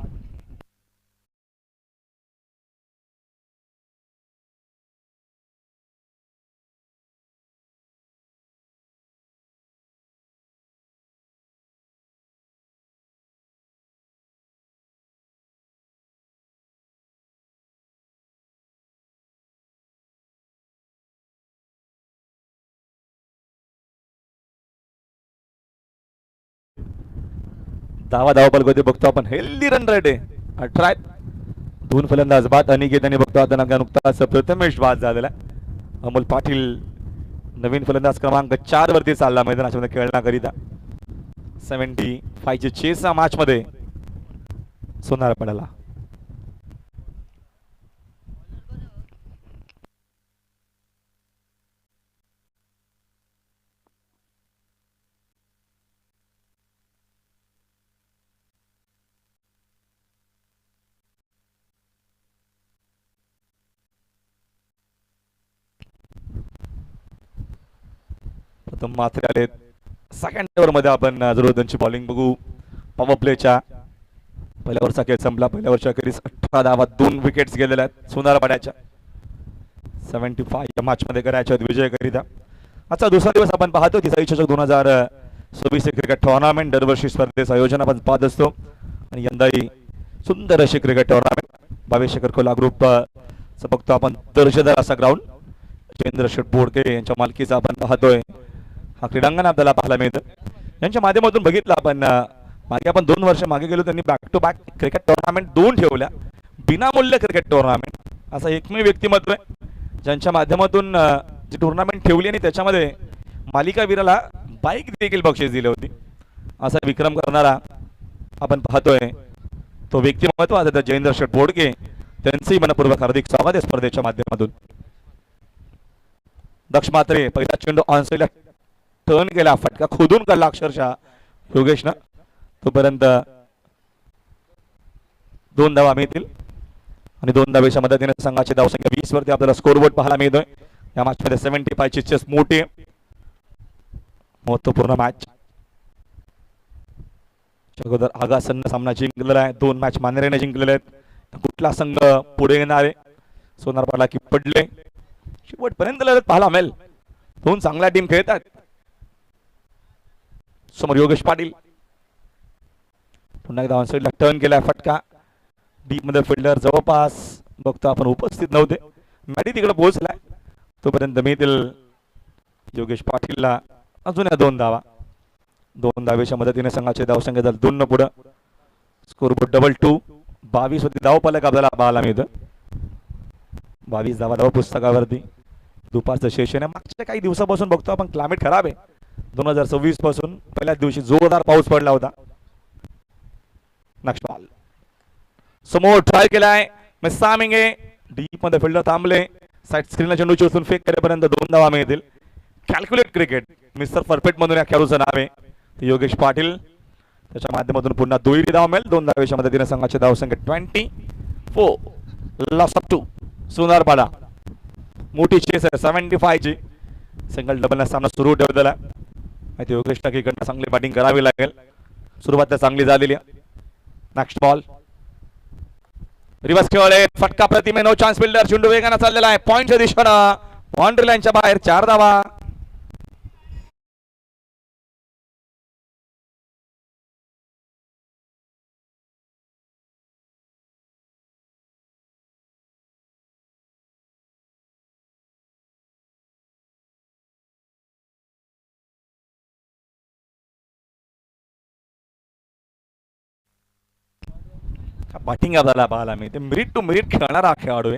धावा पलगोते बघतो आपण. हेल्दी रन रेट आहे 18. दोन फलंदाज बाद. अनिकेत आणि बघतो आता नुकताच प्रथमेश बाद झालेला. अमोल पाटील नवीन फलंदाज क्रमांक 4 वरती चालला मैदानाच्या मध्ये खेळण्याकरिता. 75 ची चेस मॅच मध्ये सोनारपाड्याला. प्रथम मात्रे आले. सेकंड ओव्हर मध्ये आपण जरूर त्यांची बॉलिंग बघू. पॉवर प्लेच्या पहिल्या ओव्हरचा खेळ संपला. पहिल्या ओव्हरच्या अखेरीस 18 धावा 2 विकेट्स गेलेल्या आहेत सोनारपाड्याच्या. 75 या मॅच मध्ये करायच्या विजय करिता. आजचा दुसरा दिवस आपण पाहतो की चषक 2026 क्रिकेट टुर्नामेंट. दरवर्षी स्पर्धेचं आयोजन आपण पाहत असतो आणि यंदाही सुंदर अशी क्रिकेट टुर्नामेंट 22 एकर खोला ग्रुप बघतो आपण. दर्जेदार असा ग्राउंड जयेंद्र शेठ बोडके यांच्या मालकीचा आपण पाहतोय. हा क्रीडांगण आपल्याला पाहायला मिळतं. यांच्या माध्यमातून बघितलं आपण मागे आपण 2 वर्ष मागे गेलो. त्यांनी back to back cricket tournament 2 ठेवल्या. विनामूल्य क्रिकेट टुर्नामेंट असा एकमेव व्यक्तिमत्व आहे ज्यांच्या माध्यमातून जी टुर्नामेंट ठेवली आणि त्याच्यामध्ये मालिकावीराला बाईक देखील बक्षीस दिली होती. असा विक्रम करणारा आपण पाहतोय तो व्यक्तिमत्व आता जयेंद्र शेठ बोडके. त्यांचंही मनपूर्वक हार्दिक स्वागत आहे स्पर्धेच्या माध्यमातून. दक्ष मात्रे पहिला चेंडू ऑनसाइडला टर्न केला. फटका खोदून काढला अक्षरशः योगेशनं. तोपर्यंत 2 धावा मिळतील आणि 2 धावेच्या मदतीने संघाची धावसंख्या 20 वरती आपल्याला स्कोरबोर्ड पाहायला मिळतोय. या मॅच मध्ये 75 ची चेस मोठी महत्वपूर्ण मॅच. अगोदर आगासन्न सामना जिंकलेला आहे. 2 मॅच मानेरेने जिंकलेले आहेत. कुठला संघ पुढे येणार आहे? सोनारपाडा की पडले शेवटपर्यंत लढत पाहायला मिळेल. 2 चांगल्या टीम खेळतात. समोर योगेश पाटील पुन्हा एकदा ऑनसाइडला टर्न केलाय. फटका डीप मध्ये फिल्डर जवळपास बघतो आपण उपस्थित नव्हते. मॅडी तिकडे पोहोचलाय. तोपर्यंत मिळतील योगेश पाटीलला अजून 2 धावा. 2 धावेच्या मदतीने संघाचे धावसंख्या झाली 2 पुढे. Scoreboard double 2. 22 वरती धावफलक आपल्याला पाहायला मिळतं. 22 धावा धाव पुस्तकावरती. दुपारचं सेशन आहे. मागच्या काही दिवसापासून बघतो आपण क्लायमेट खराब आहे. 2026 पासून पहिल्याच दिवशी जोरदार पाऊस पडला होता. नेक्स्ट बॉल समोर ट्राय केलाय. मिस टायमिंग आहे. डीप मध्ये फिल्डर थांबले. साइड स्क्रीनला चेंडू चोचून फेक करेपर्यंत 2 धावा मिळतील. कॅल्क्युलेट क्रिकेट मिस्टर परफेक्ट म्हणून या खेळाडूचं नाव आहे योगेश पाटील. त्याच्या माध्यमातून पुन्हा दुहेरी धाव मिळेल. 2 धावेच्या मदतीने संघाची धावसंख्या 24 लॉस ऑफ 2. सोनारपाडा मोठी चेस आहे 75 ची. सिंगल डबल सामना सुरू ठेवलेला माहिती योगेश टाकीकडनं चांगली बॅटिंग करावी लागेल. सुरुवात तर चांगली झालेली आहे. नेक्स्ट बॉल रिवर्स खेळले फटका प्रतिमे नो चान्स बिल्डर चेंडू वेगाने चाललेला आहे पॉइंटच्या दिशेनं बाउंड्री लाईनच्या बाहेर 4 धावा. बॅटिंग आपल्याला पाहायला मिळते मिनिट टू मिनिट खेळणारा खेळाडू आहे.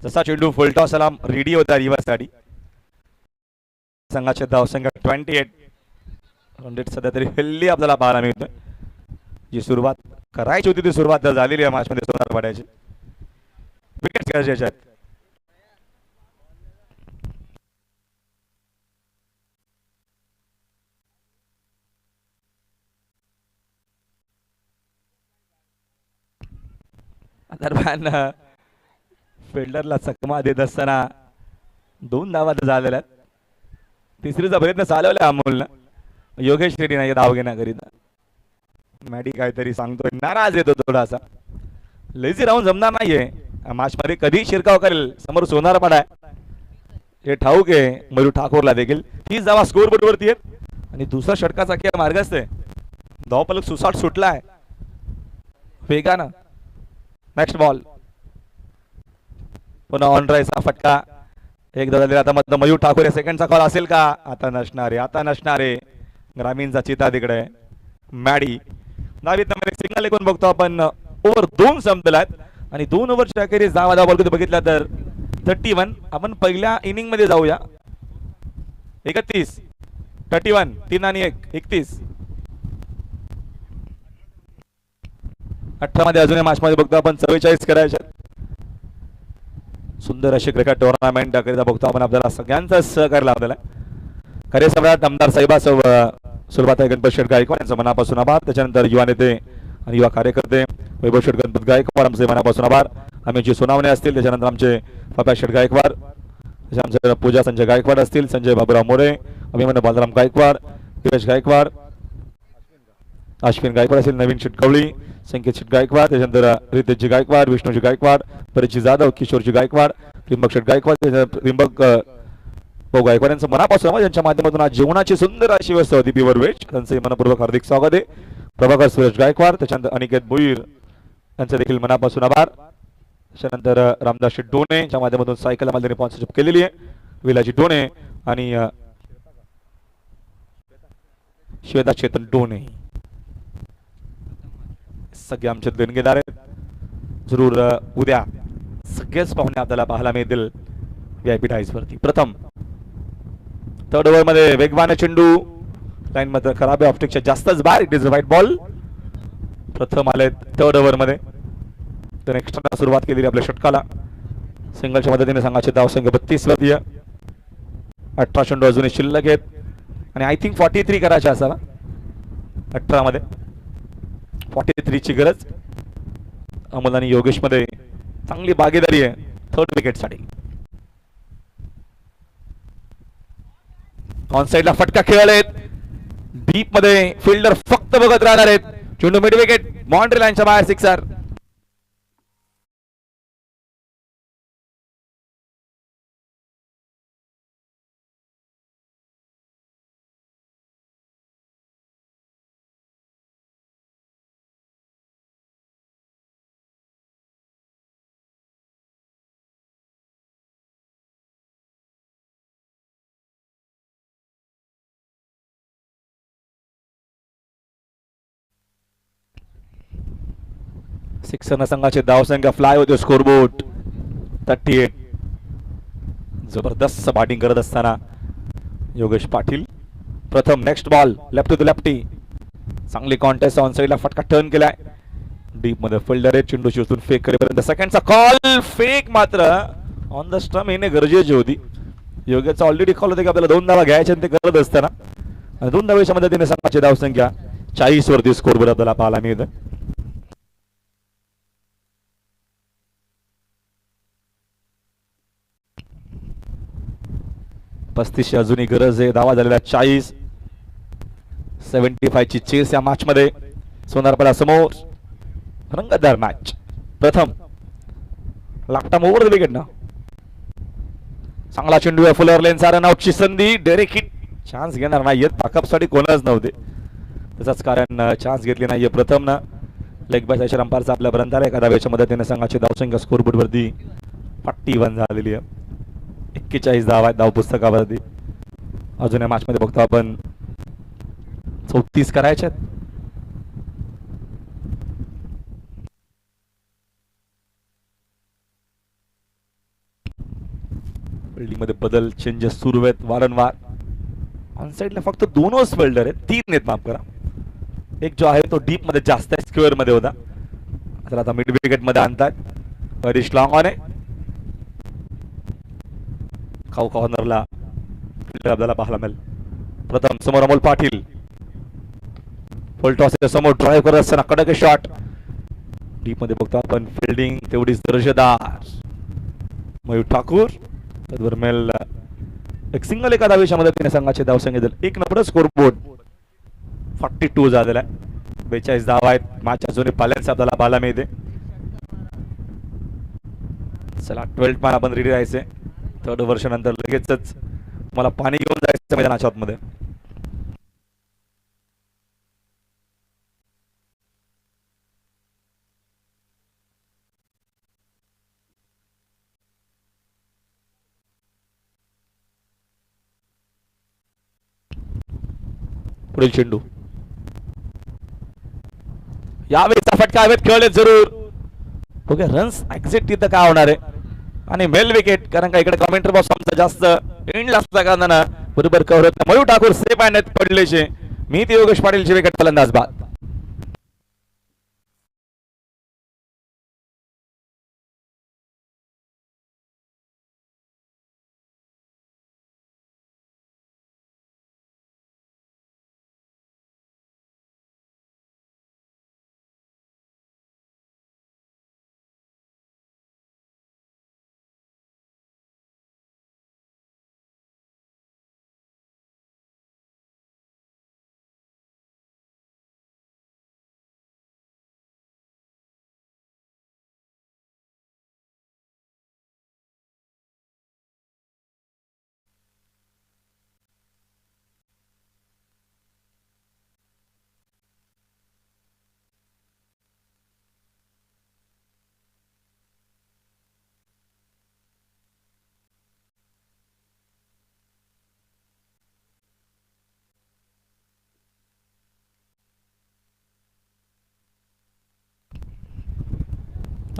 जसा चेंडू फुलटॉसला रेडी होता रिव्हर्ससाठी संघाचे धावसंख्या 28 100 सध्या तरी हेल्दी आपल्याला पाहायला मिळतोय. जी सुरुवात करायची होती ती सुरुवात झालेली आहे मॅचमध्ये सोनार पाड्याची. विकेट गरजेच्या आहेत. दरम्यान फिल्डरला चकमा देत असताना 2 धावा झालेल्या आहेत. तिसरीचा प्रयत्न चालवला अमोलनं. योगेश रेड्डी नाही धाव घेण्याकरिता मॅडी काहीतरी सांगतोय नाराज येतो थोडासा. लेझी राहून जमणार नाहीये मॅच मध्ये कधी शिरकाव करेल समोर सोनार पडाय हे ठाऊक आहे मयूर ठाकूरला देखील. 30 धावा स्कोर बोर्ड वरती आहेत आणि दुसरा षटकाचा खेळ मार्गस्थ आहे. धावपलक सुसाट सुटलाय वेगानं. नेक्स्ट बॉल पुन्हा ऑन राईचा फटका एकदा झालेला. आता मधनं मयूर ठाकूर सेकंडचा कॉल असेल का? आता नसणारे ग्रामीणचा चिता तिकडे मॅडी नावीत सिग्नल ऐकून बघतो आपण. ओव्हर 2 संपलेला आणि 2 ओव्हरच्या अखेरीस धावा बघितला तर 31. आपण पहिल्या इनिंग मध्ये जाऊया. 31 31 3 आणि 1 31. 18 मध्ये अजून मॅच मध्ये बघतो आपण 44 करायचे. सुंदर अशी क्रिकेट टुर्नामेंट करिता बघतो आपण. आपल्याला सगळ्यांचा सहकार्य लाभलेला आहे. खरे सम्राट आमदार साहेबासव सुरुवात गणपत शेठ गायकवाड यांचा मनापासून आभार. त्याच्यानंतर युवा नेते आणि युवा कार्यकर्ते वैभव शेठ गणपत गायकवाड आमचे मनापासून आभार. आम्ही जी सोनावणे असतील त्याच्यानंतर आमचे पप्या शेठ गायकवाड आमचे पूजा संजय गायकवाड असतील संजय बाबूराव मोरे अभिमन्यू बालराम गायकवाड विरेश गायकवाड अश्विन गायकवाड असतील नवीन शेठ कवळी संकेत शेठ गायकवाड त्याच्यानंतर रितेशजी गायकवाड विष्णूजी गायकवाड परिची जाधव किशोरजी गायकवाड त्रिंबक शेठ गायकवाड त्रिंबक भाऊ गायकवाड यांचं मनापासून यांच्या माध्यमातून आज जेवणाची सुंदर अशी व्यवस्था होती प्युअर व्हेज. त्यांचे मनपूर्वक हार्दिक स्वागत आहे. प्रभाकर सुरेश गायकवाड त्याच्यानंतर अनिकेत भोईर यांचे देखील मनापासून आभार. त्याच्यानंतर रामदास शेठ डोणे यांच्या माध्यमातून सायकल आम्हाला स्पॉन्सरशिप केलेली आहे. विलाजी डोणे आणि श्वेता चेतन डोणे सगळे आमचे देणगेदार आहेत. जरूर उद्या सगळेच पाहुणे आपल्याला पाहायला मिळतील VIP टाईज वरती. प्रथम थर्ड ओव्हर मध्ये वेगवान चेंडू लाईन मध्ये खराब आहे ऑप्टिकच्या जास्तच बाहेर. It is white ball. प्रथम आले थर्ड ओव्हर मध्ये तर एक्स्ट्रा सुरुवात केलेली आपल्या षटकाला. सिंगलच्या मदतीने संघाचे धावसंख्या 32 वरती आहे. 18 चेंडू अजूनही शिल्लक आहेत आणि आय थिंक 43 करायचे असावा. 18 मध्ये 43 ची गरज. अमोल आणि योगेश मध्ये चांगली भागीदारी आहे थर्ड विकेट साठी. ऑन साइडला फटका खेळलेत. डीप मध्ये फिल्डर फक्त बघत राहणार आहेत. चेंडू मिड विकेट बाउंड्री लाईनच्या बाहेर सिक्सर. सिक्सर संघाचे धावसंख्या फ्लाय होते स्कोरबोर्ड 38. जबरदस्त बॅटिंग करत असताना योगेश पाटील. प्रथम next ball left to the lefty. चांगली कॉन्टेस्ट ऑन साइडला फटका टर्न केलाय. डीप मध्ये फिल्डर आहे. चेंडू शोधून फेक करेपर्यंत सेकंडचा कॉल फेक मात्र ऑन द स्टंप येणे गरजेची होती. योगेशचा ऑलरेडी कॉल होता की आपल्याला 2 धावा घ्यायच्या ते करत असताना आणि 2 धावेच्या मदतीने संघाची धावसंख्या 40 वरती स्कोरबोर्ड आपल्याला पाहायला मिळतं. 35 अजूनही गरज आहे. धावा झालेल्या 40. 75 ची चेस या मॅच मध्ये. सोनारपाडा समोर रंगतदार मॅच. प्रथम लापटाम ओव्हर द विकेट ना. चांगला चेंडू फुलर लेन सारन आउटची संधी. डेरेक हिट चान्स घेणार नाहीये. पॅकअप साठी कोणच नव्हते. त्याचाच कारण चान्स घेतली नाहीये. प्रथम ना लेग बाय सायशर अंपायरचा आपल्या पर्यंत आला. एका धावेच्या मदतीने संघाची धावसंख्या स्कोरबोर्ड वरती 41 झालेली आहे. 41 धावा आहेत धाव पुस्तकावरती. अजून या मॅच मध्ये बघतो आपण 34 करायचे आहेत. फिल्डिंग मध्ये बदल चेंजेस सुरू आहेत वारंवार. ऑन साइडला फक्त 2च फिल्डर आहेत. 3 आहेत माफ करा. एक जो आहे तो डीप मध्ये जास्त आहे. स्क्वेअर मध्ये होता. तर आता मिड विकेट मध्ये आणतात. हरीश लॉंग ऑन आहे. खाऊ कॉर्नरला फिल्डर आपल्याला पाहायला मिळेल. प्रथम समोर अमोल पाटील. फुल टॉस समोर ड्राईव्ह करत असताना कडक शॉट. डीप मध्ये बघतो आपण फिल्डिंग तेवढीच दर्जेदार. मयूर ठाकूर त्यावर मेल एक सिंगल एका धावेच्या मदतीने संघाचे धावसंख्या 1 नंबर स्कोरबोर्ड 42 झालेला आहे. 42 धावा आहेत. मॅच अजूनही पाल्यांचा आपल्याला पाहायला मिळते. चला 12th मान आपण रेडी राहायचे. 3rd वर्षानंतर लगेचच मला पाणी घेऊन जायचं मैदानाच्या आतमध्ये. पुढील चेंडू यावेळेचा फटका हवेत खेळले जरूर. ओके रन्स एक्झिट तिथं काय होणार आहे आणि मेल विकेट. कारण का इकडे कमेंटर बॉक्स आमचा जास्त एंड असता कारणानं बरोबर कव्हर होत. मयूर ठाकूर सेफ आहेत पडलेचे. मी ते योगेश पाटीलची विकेट फलंदाज बाद.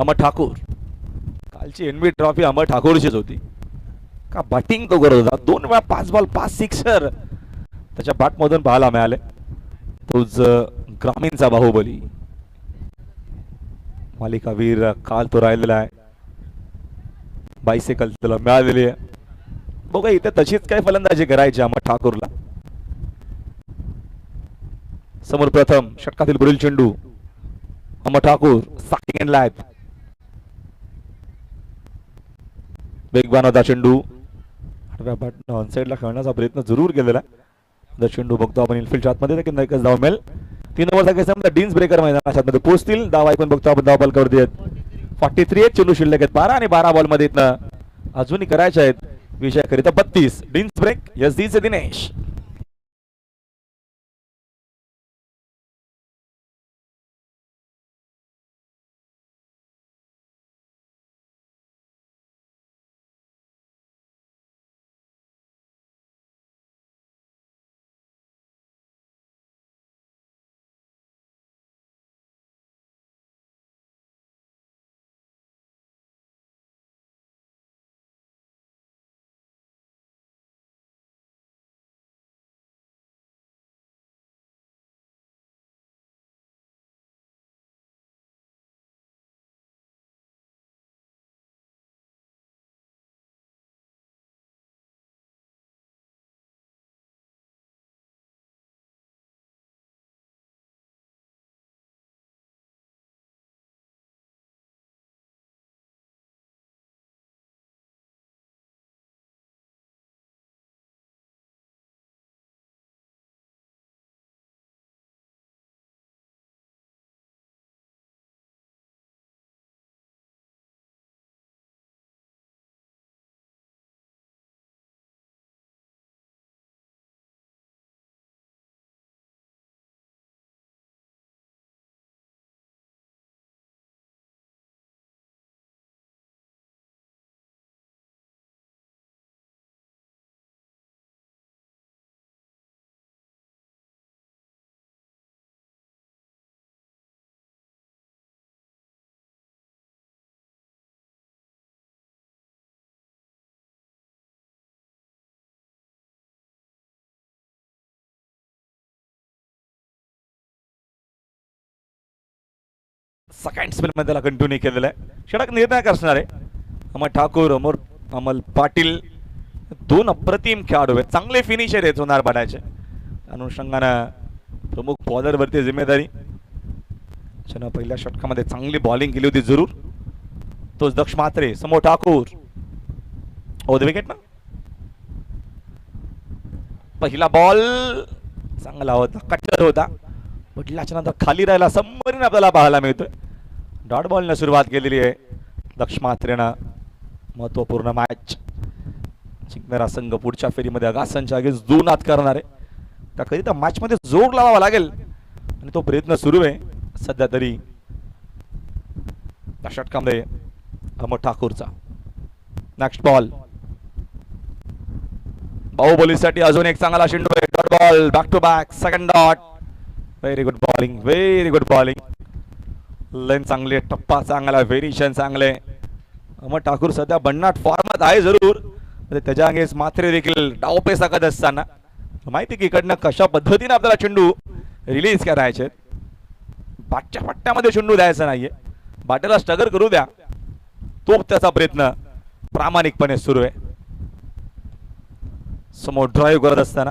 अमर ठाकूर. कालची एनबी ट्रॉफी अमर ठाकूरचीच होती. का बॅटिंग तो करत होता. 2 वेळा 5 बॉल 5 सिक्सर त्याच्या बॅट मधून पाहायला मिळाले. तोच ग्रामीणचा बाहुबली मालिकावीर काल तो राहिलेला आहे. बायसिकल त्याला मिळालेली आहे. बघा इथे तशीच काय फलंदाजी करायची अमर ठाकूरला. समोर प्रथम षटकातील पुढील चेंडू अमर ठाकूर साकिंग एंड लाईफ. वेगवान होता चेंडू. ऑन साइडला खेळण्याचा प्रयत्न जरूर केलेला. चेंडू बघतो आपण इनफिल्ड आतमध्ये एकच धाव मिळेल. 3 ओव्हरचा केस डीन्स ब्रेकर मैदानाच्या आतमध्ये पोहोचतील. धाव ऐकून बघतो आपण धाव बॉल करत आहेत. 43 चेंडू शिल्लक आहेत. 12 आणि 12 बॉल मध्ये अजूनही करायचे आहेत. विषयाकरिता 32. डीन्स break yes the Dinesh. Second spell मध्ये त्याला कंटिन्यू केलेला आहे. षटक निर्णायक असणार आहे. अमर ठाकूर अमल पाटील दोन अप्रतिम खेळाडू आहेत, चांगले फिनिशर आहेत सोनारपाड्याचे. अनुषंगानं प्रमुख बॉलर वरती जिम्मेदारी. त्यानं पहिल्या षटकामध्ये चांगली बॉलिंग केली होती जरूर. तोच दक्ष म्हात्रे समोर ठाकूर. ओ द विकेट ना. पहिला बॉल चांगला होता, कट्टर होता, म्हटल्याच्या नंतर खाली राहिला सबमरीन आपल्याला पाहायला मिळतोय. डॉट बॉलने सुरुवात केलेली आहे दक्ष म्हात्रेनं. महत्वपूर्ण मॅच जिंकणारा संघ पुढच्या फेरीमध्ये अगासांच्या अगेन्स्ट 2 आत करणार आहे. त्याकरिता मॅच मध्ये जोर लावावा लागेल आणि तो प्रयत्न सुरू आहे सध्या तरी त्या षटकामध्ये अमर ठाकूरचा. नेक्स्ट बॉल बाहुबलीसाठी अजून एक चांगला चेंडू आहे. Dot ball back to back second dot. Very good bowling, very good bowling. लेन चांगले, टप्पा चांगला, व्हेरिएशन चांगले. अमर ठाकूर सध्या भन्नाट फॉर्मात आहे जरूर, त्याच्या अंगेस मात्रे देखील डावपे सकत असताना माहिती की इकडनं कशा पद्धतीने आपल्याला चेंडू रिलीज करायचे. बाटच्या पट्ट्यामध्ये चेंडू द्यायचा नाहीये, बाटेला स्ट्रगल करू द्या. तो त्याचा प्रयत्न प्रामाणिकपणे सुरू आहे. समोर ड्राईव्ह करत असताना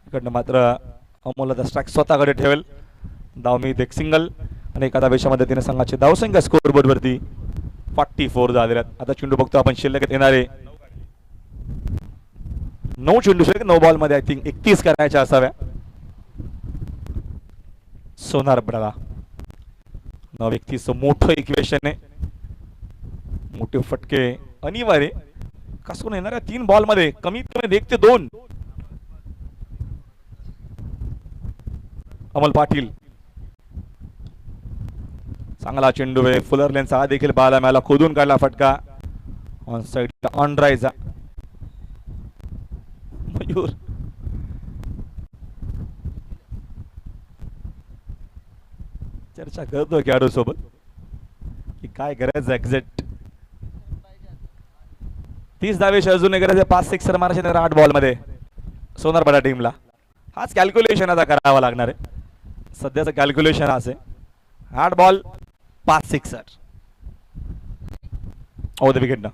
इकडनं मात्र अमोलचा स्ट्राईक स्वतःकडे ठेवेल. धावमीत एक सिंगल आणि एखाद्या वेशामध्ये तिने संघाची धावसंख्या स्कोअरबोर्ड वरती 44 झालेल्या. आता चेंडू बघतो आपण शिल्लक येणारे 9 चेंडू शिल्लक. 9 बॉल मध्ये आय थिंक 31 करायच्या असाव्या. सोनारपाडा 9-31 मोठं इक्वेशन आहे, मोठे फटके अनिवार्य. कसून येणाऱ्या 3 बॉल मध्ये कमीत कमी 1 ते 2. अमल पाटील चांगला चेंडू आहे. फुलर लेनचा हा देखील बाला मला खोदून काढला फटका. ऑन साइड ऑन ड्रायचा मयूर. चर्चा करतो खेळाडू सोबत की काय करायचं एक्झॅक्ट. 30 धावेशी अजून गरज आहे. 5 सिक्सर मारायचे 8 बॉल मध्ये सोनारपाडा टीमला. हाच कॅल्क्युलेशन आता करावा लागणार आहे. सध्याचं कॅल्क्युलेशन असे 8 बॉल 5 सिक्सर. ओ द विकेट ना.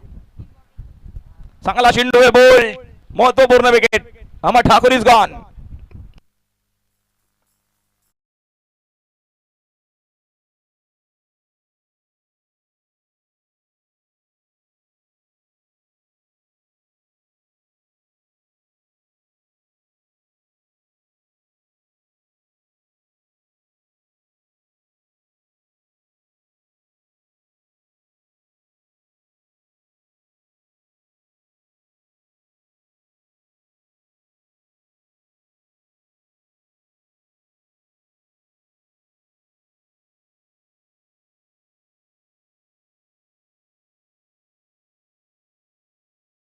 चांगला चेंडू आहे, बोल महत्वपूर्ण wicket. Amar Thakur is gone.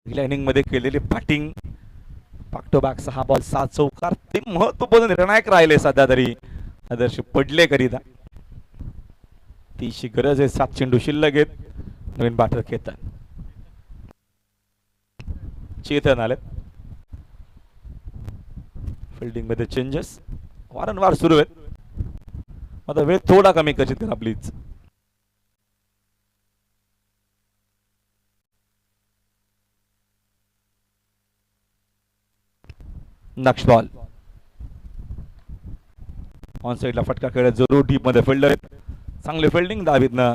पहिल्या इनिंग मध्ये केलेली batting back to back 6 ball 7 चौकार ते महत्वपूर्ण निर्णायक राहिले. सध्या तरी आदर्श पडले करीता तीची गरज आहे. 7 चेंडू शिल्लक आहेत. नवीन बॅटर चेतन आले. फिल्डिंग मध्ये चेंजेस वारंवार सुरू आहेत. आता वेळ थोडा कमी कचित करा प्लीज. नेक्स्ट बॉल ऑन साइडला फटका खेळत जरूर. डीप मध्ये फिल्डर आहेत. चांगले फिल्डिंग दावीतनं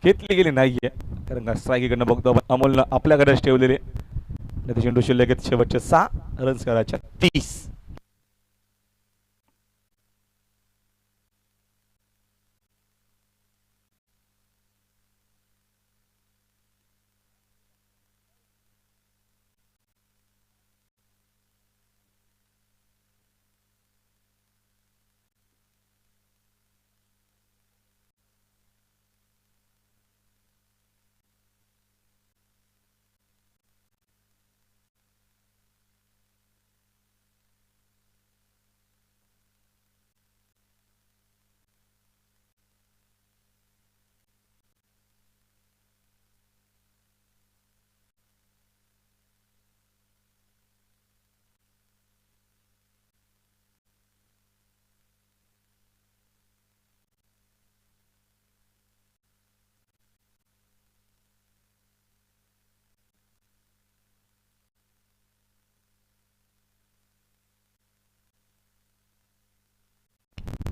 घेतली गेली नाहीये, कारण का स्ट्राईक इकडनं बघतो अमोलनं आपल्याकडेच ठेवलेले. चेंडू शिल्लक आहेत शेवटचे 6 रन्स करायच्या 30.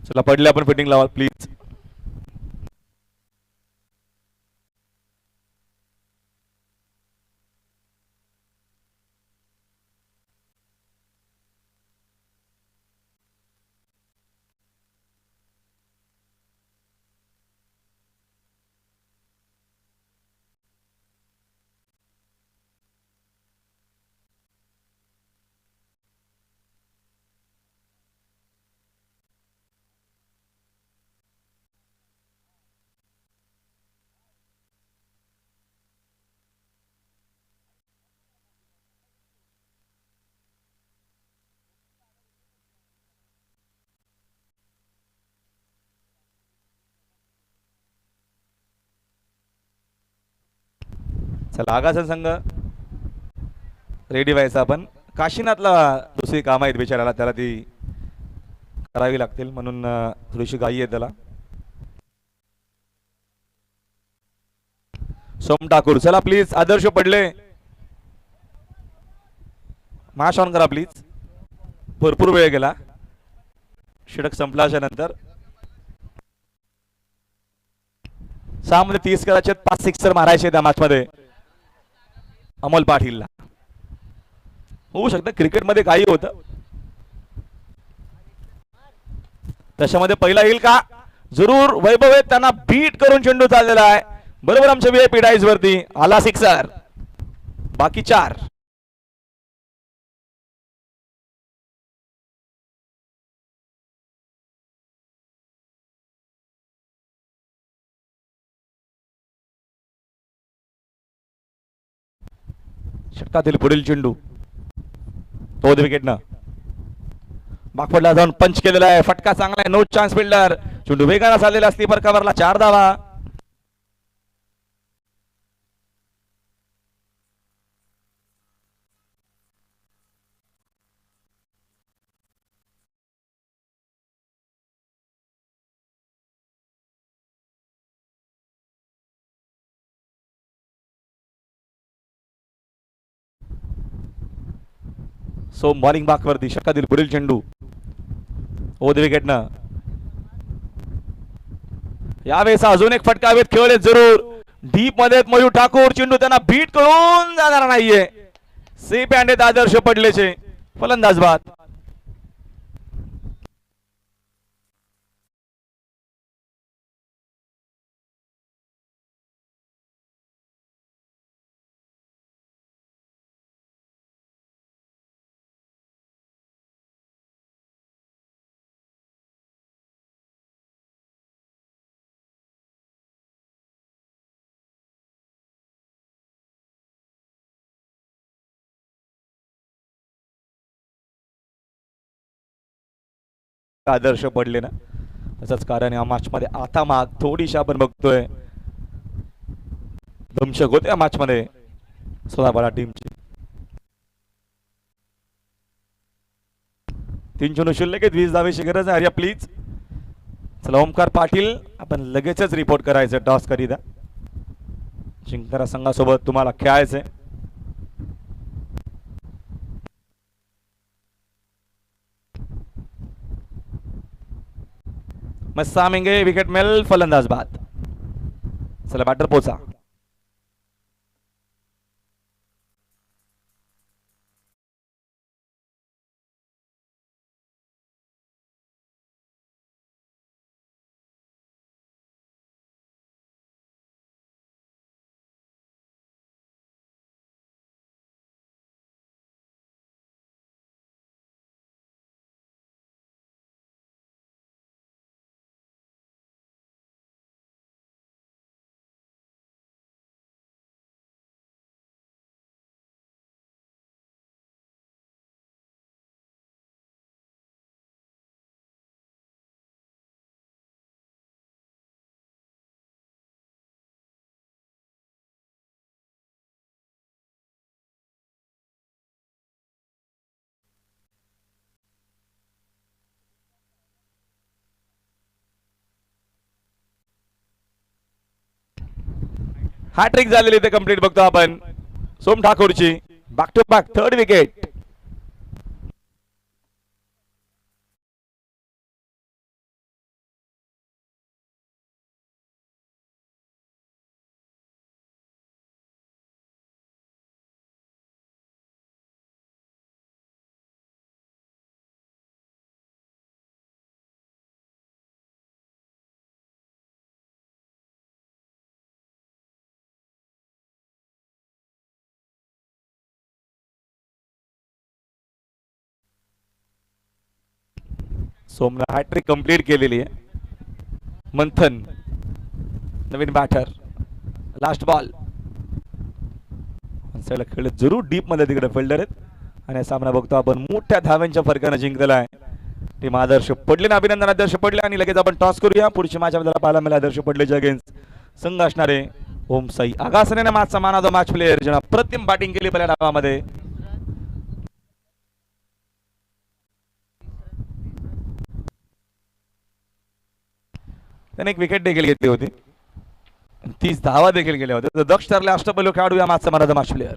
चला पडले आपण फिटिंग लावा प्लीज. चला आगासन संघ रेडी व्हायचा. आपण काशीनाथला दुसरी काम आहेत बिचाराला, त्याला ती करावी लागतील म्हणून थोडीशी घाई आहे त्याला. सोम ठाकूर चला प्लीज, आदर्श पडले, मॅच ऑन करा प्लीज. भरपूर वेळ गेला षटक संपल्याच्या नंतर. 6 मध्ये 30 करायचे, 5 सिक्सर मारायचे त्या मॅच मध्ये अमोल पाटीलला. होऊ शकतं क्रिकेटमध्ये काही होतं. त्याच्यामध्ये पहिला येईल का? जरूर वैभव आहेत, त्यांना बीट करून चेंडू चाललेला आहे बरोबर आमच्या VIP डाईज वरती. आला सिक्सर, बाकी 4. षटकातील पुढील चेंडू तो विकेटनं बागपडला जाऊन पंच केलेला आहे. फटका चांगला आहे, नो चान्स फिल्डर. चेंडू वेगाने चाललेला स्लीपर कव्हरला 4 धावा. सो बॉलिंग बाकवरती षटकातील पुढील चेंडू ओद विकेटनं. यावेळेस अजून एक फटका हवेत खेळले जरूर. डीप मध्ये मयूर ठाकूर, चेंडू त्यांना बीट करून जाणार नाहीये. सेफ हँड आदर्श पडलेचे, फलंदाज बाद. आदर्श पडले ना, तसंच कारण या मॅच मध्ये आता माग थोडीशी आपण बघतोय दमशक होते या मॅच मध्ये सोलापूर टीमची. 3 चेंडू शिल्लक आहेत, 20 धावेची गरज आहे प्लीज. चला ओमकार पाटील, आपण लगेचच रिपोर्ट करायचं टॉस करीता. जिंकणाऱ्या संघासोबत तुम्हाला खेळायचंय. मस्सा मेंगे विकेट मिल, फलंदाज बाद. चला बॅटर पोचा. हॅट्रिक झालेली इथे कंप्लीट बघतो आपण सोम ठाकूरची. Back to back 3rd wicket. सोमनं हॅट्रिक कंप्लीट केलेली आहे. मंथन नवीन बॅटर, लास्ट बॉल साईडला खेळत जरूर डीप मध्ये तिकडे फिल्डर आहेत आणि सामना बघतो आपण मोठ्या धाव्यांच्या फरकाने जिंकलेला आहे. टीम आदर्श पडले ना, अभिनंदन आदर्श पडले. आणि लगेच आपण टॉस करूया. पुढची मॅच आपल्याला पाहायला मिळेल आदर्श पडलेच्या अगेन्स्ट संघ असणारे ओम साई आगासने मॅचचा मान ऑफ द मॅच प्लेयर ज्यांना प्रतिम बॅटिंग केली पहिल्या डावामध्ये. त्याने एक विकेट देखील घेतली होती, 30 धावा देखील गेल्या होत्या. दक्ष ठरले अष्टपैलू खेळाडू या मॅचचा मान ऑफ द मॅच प्लेयर.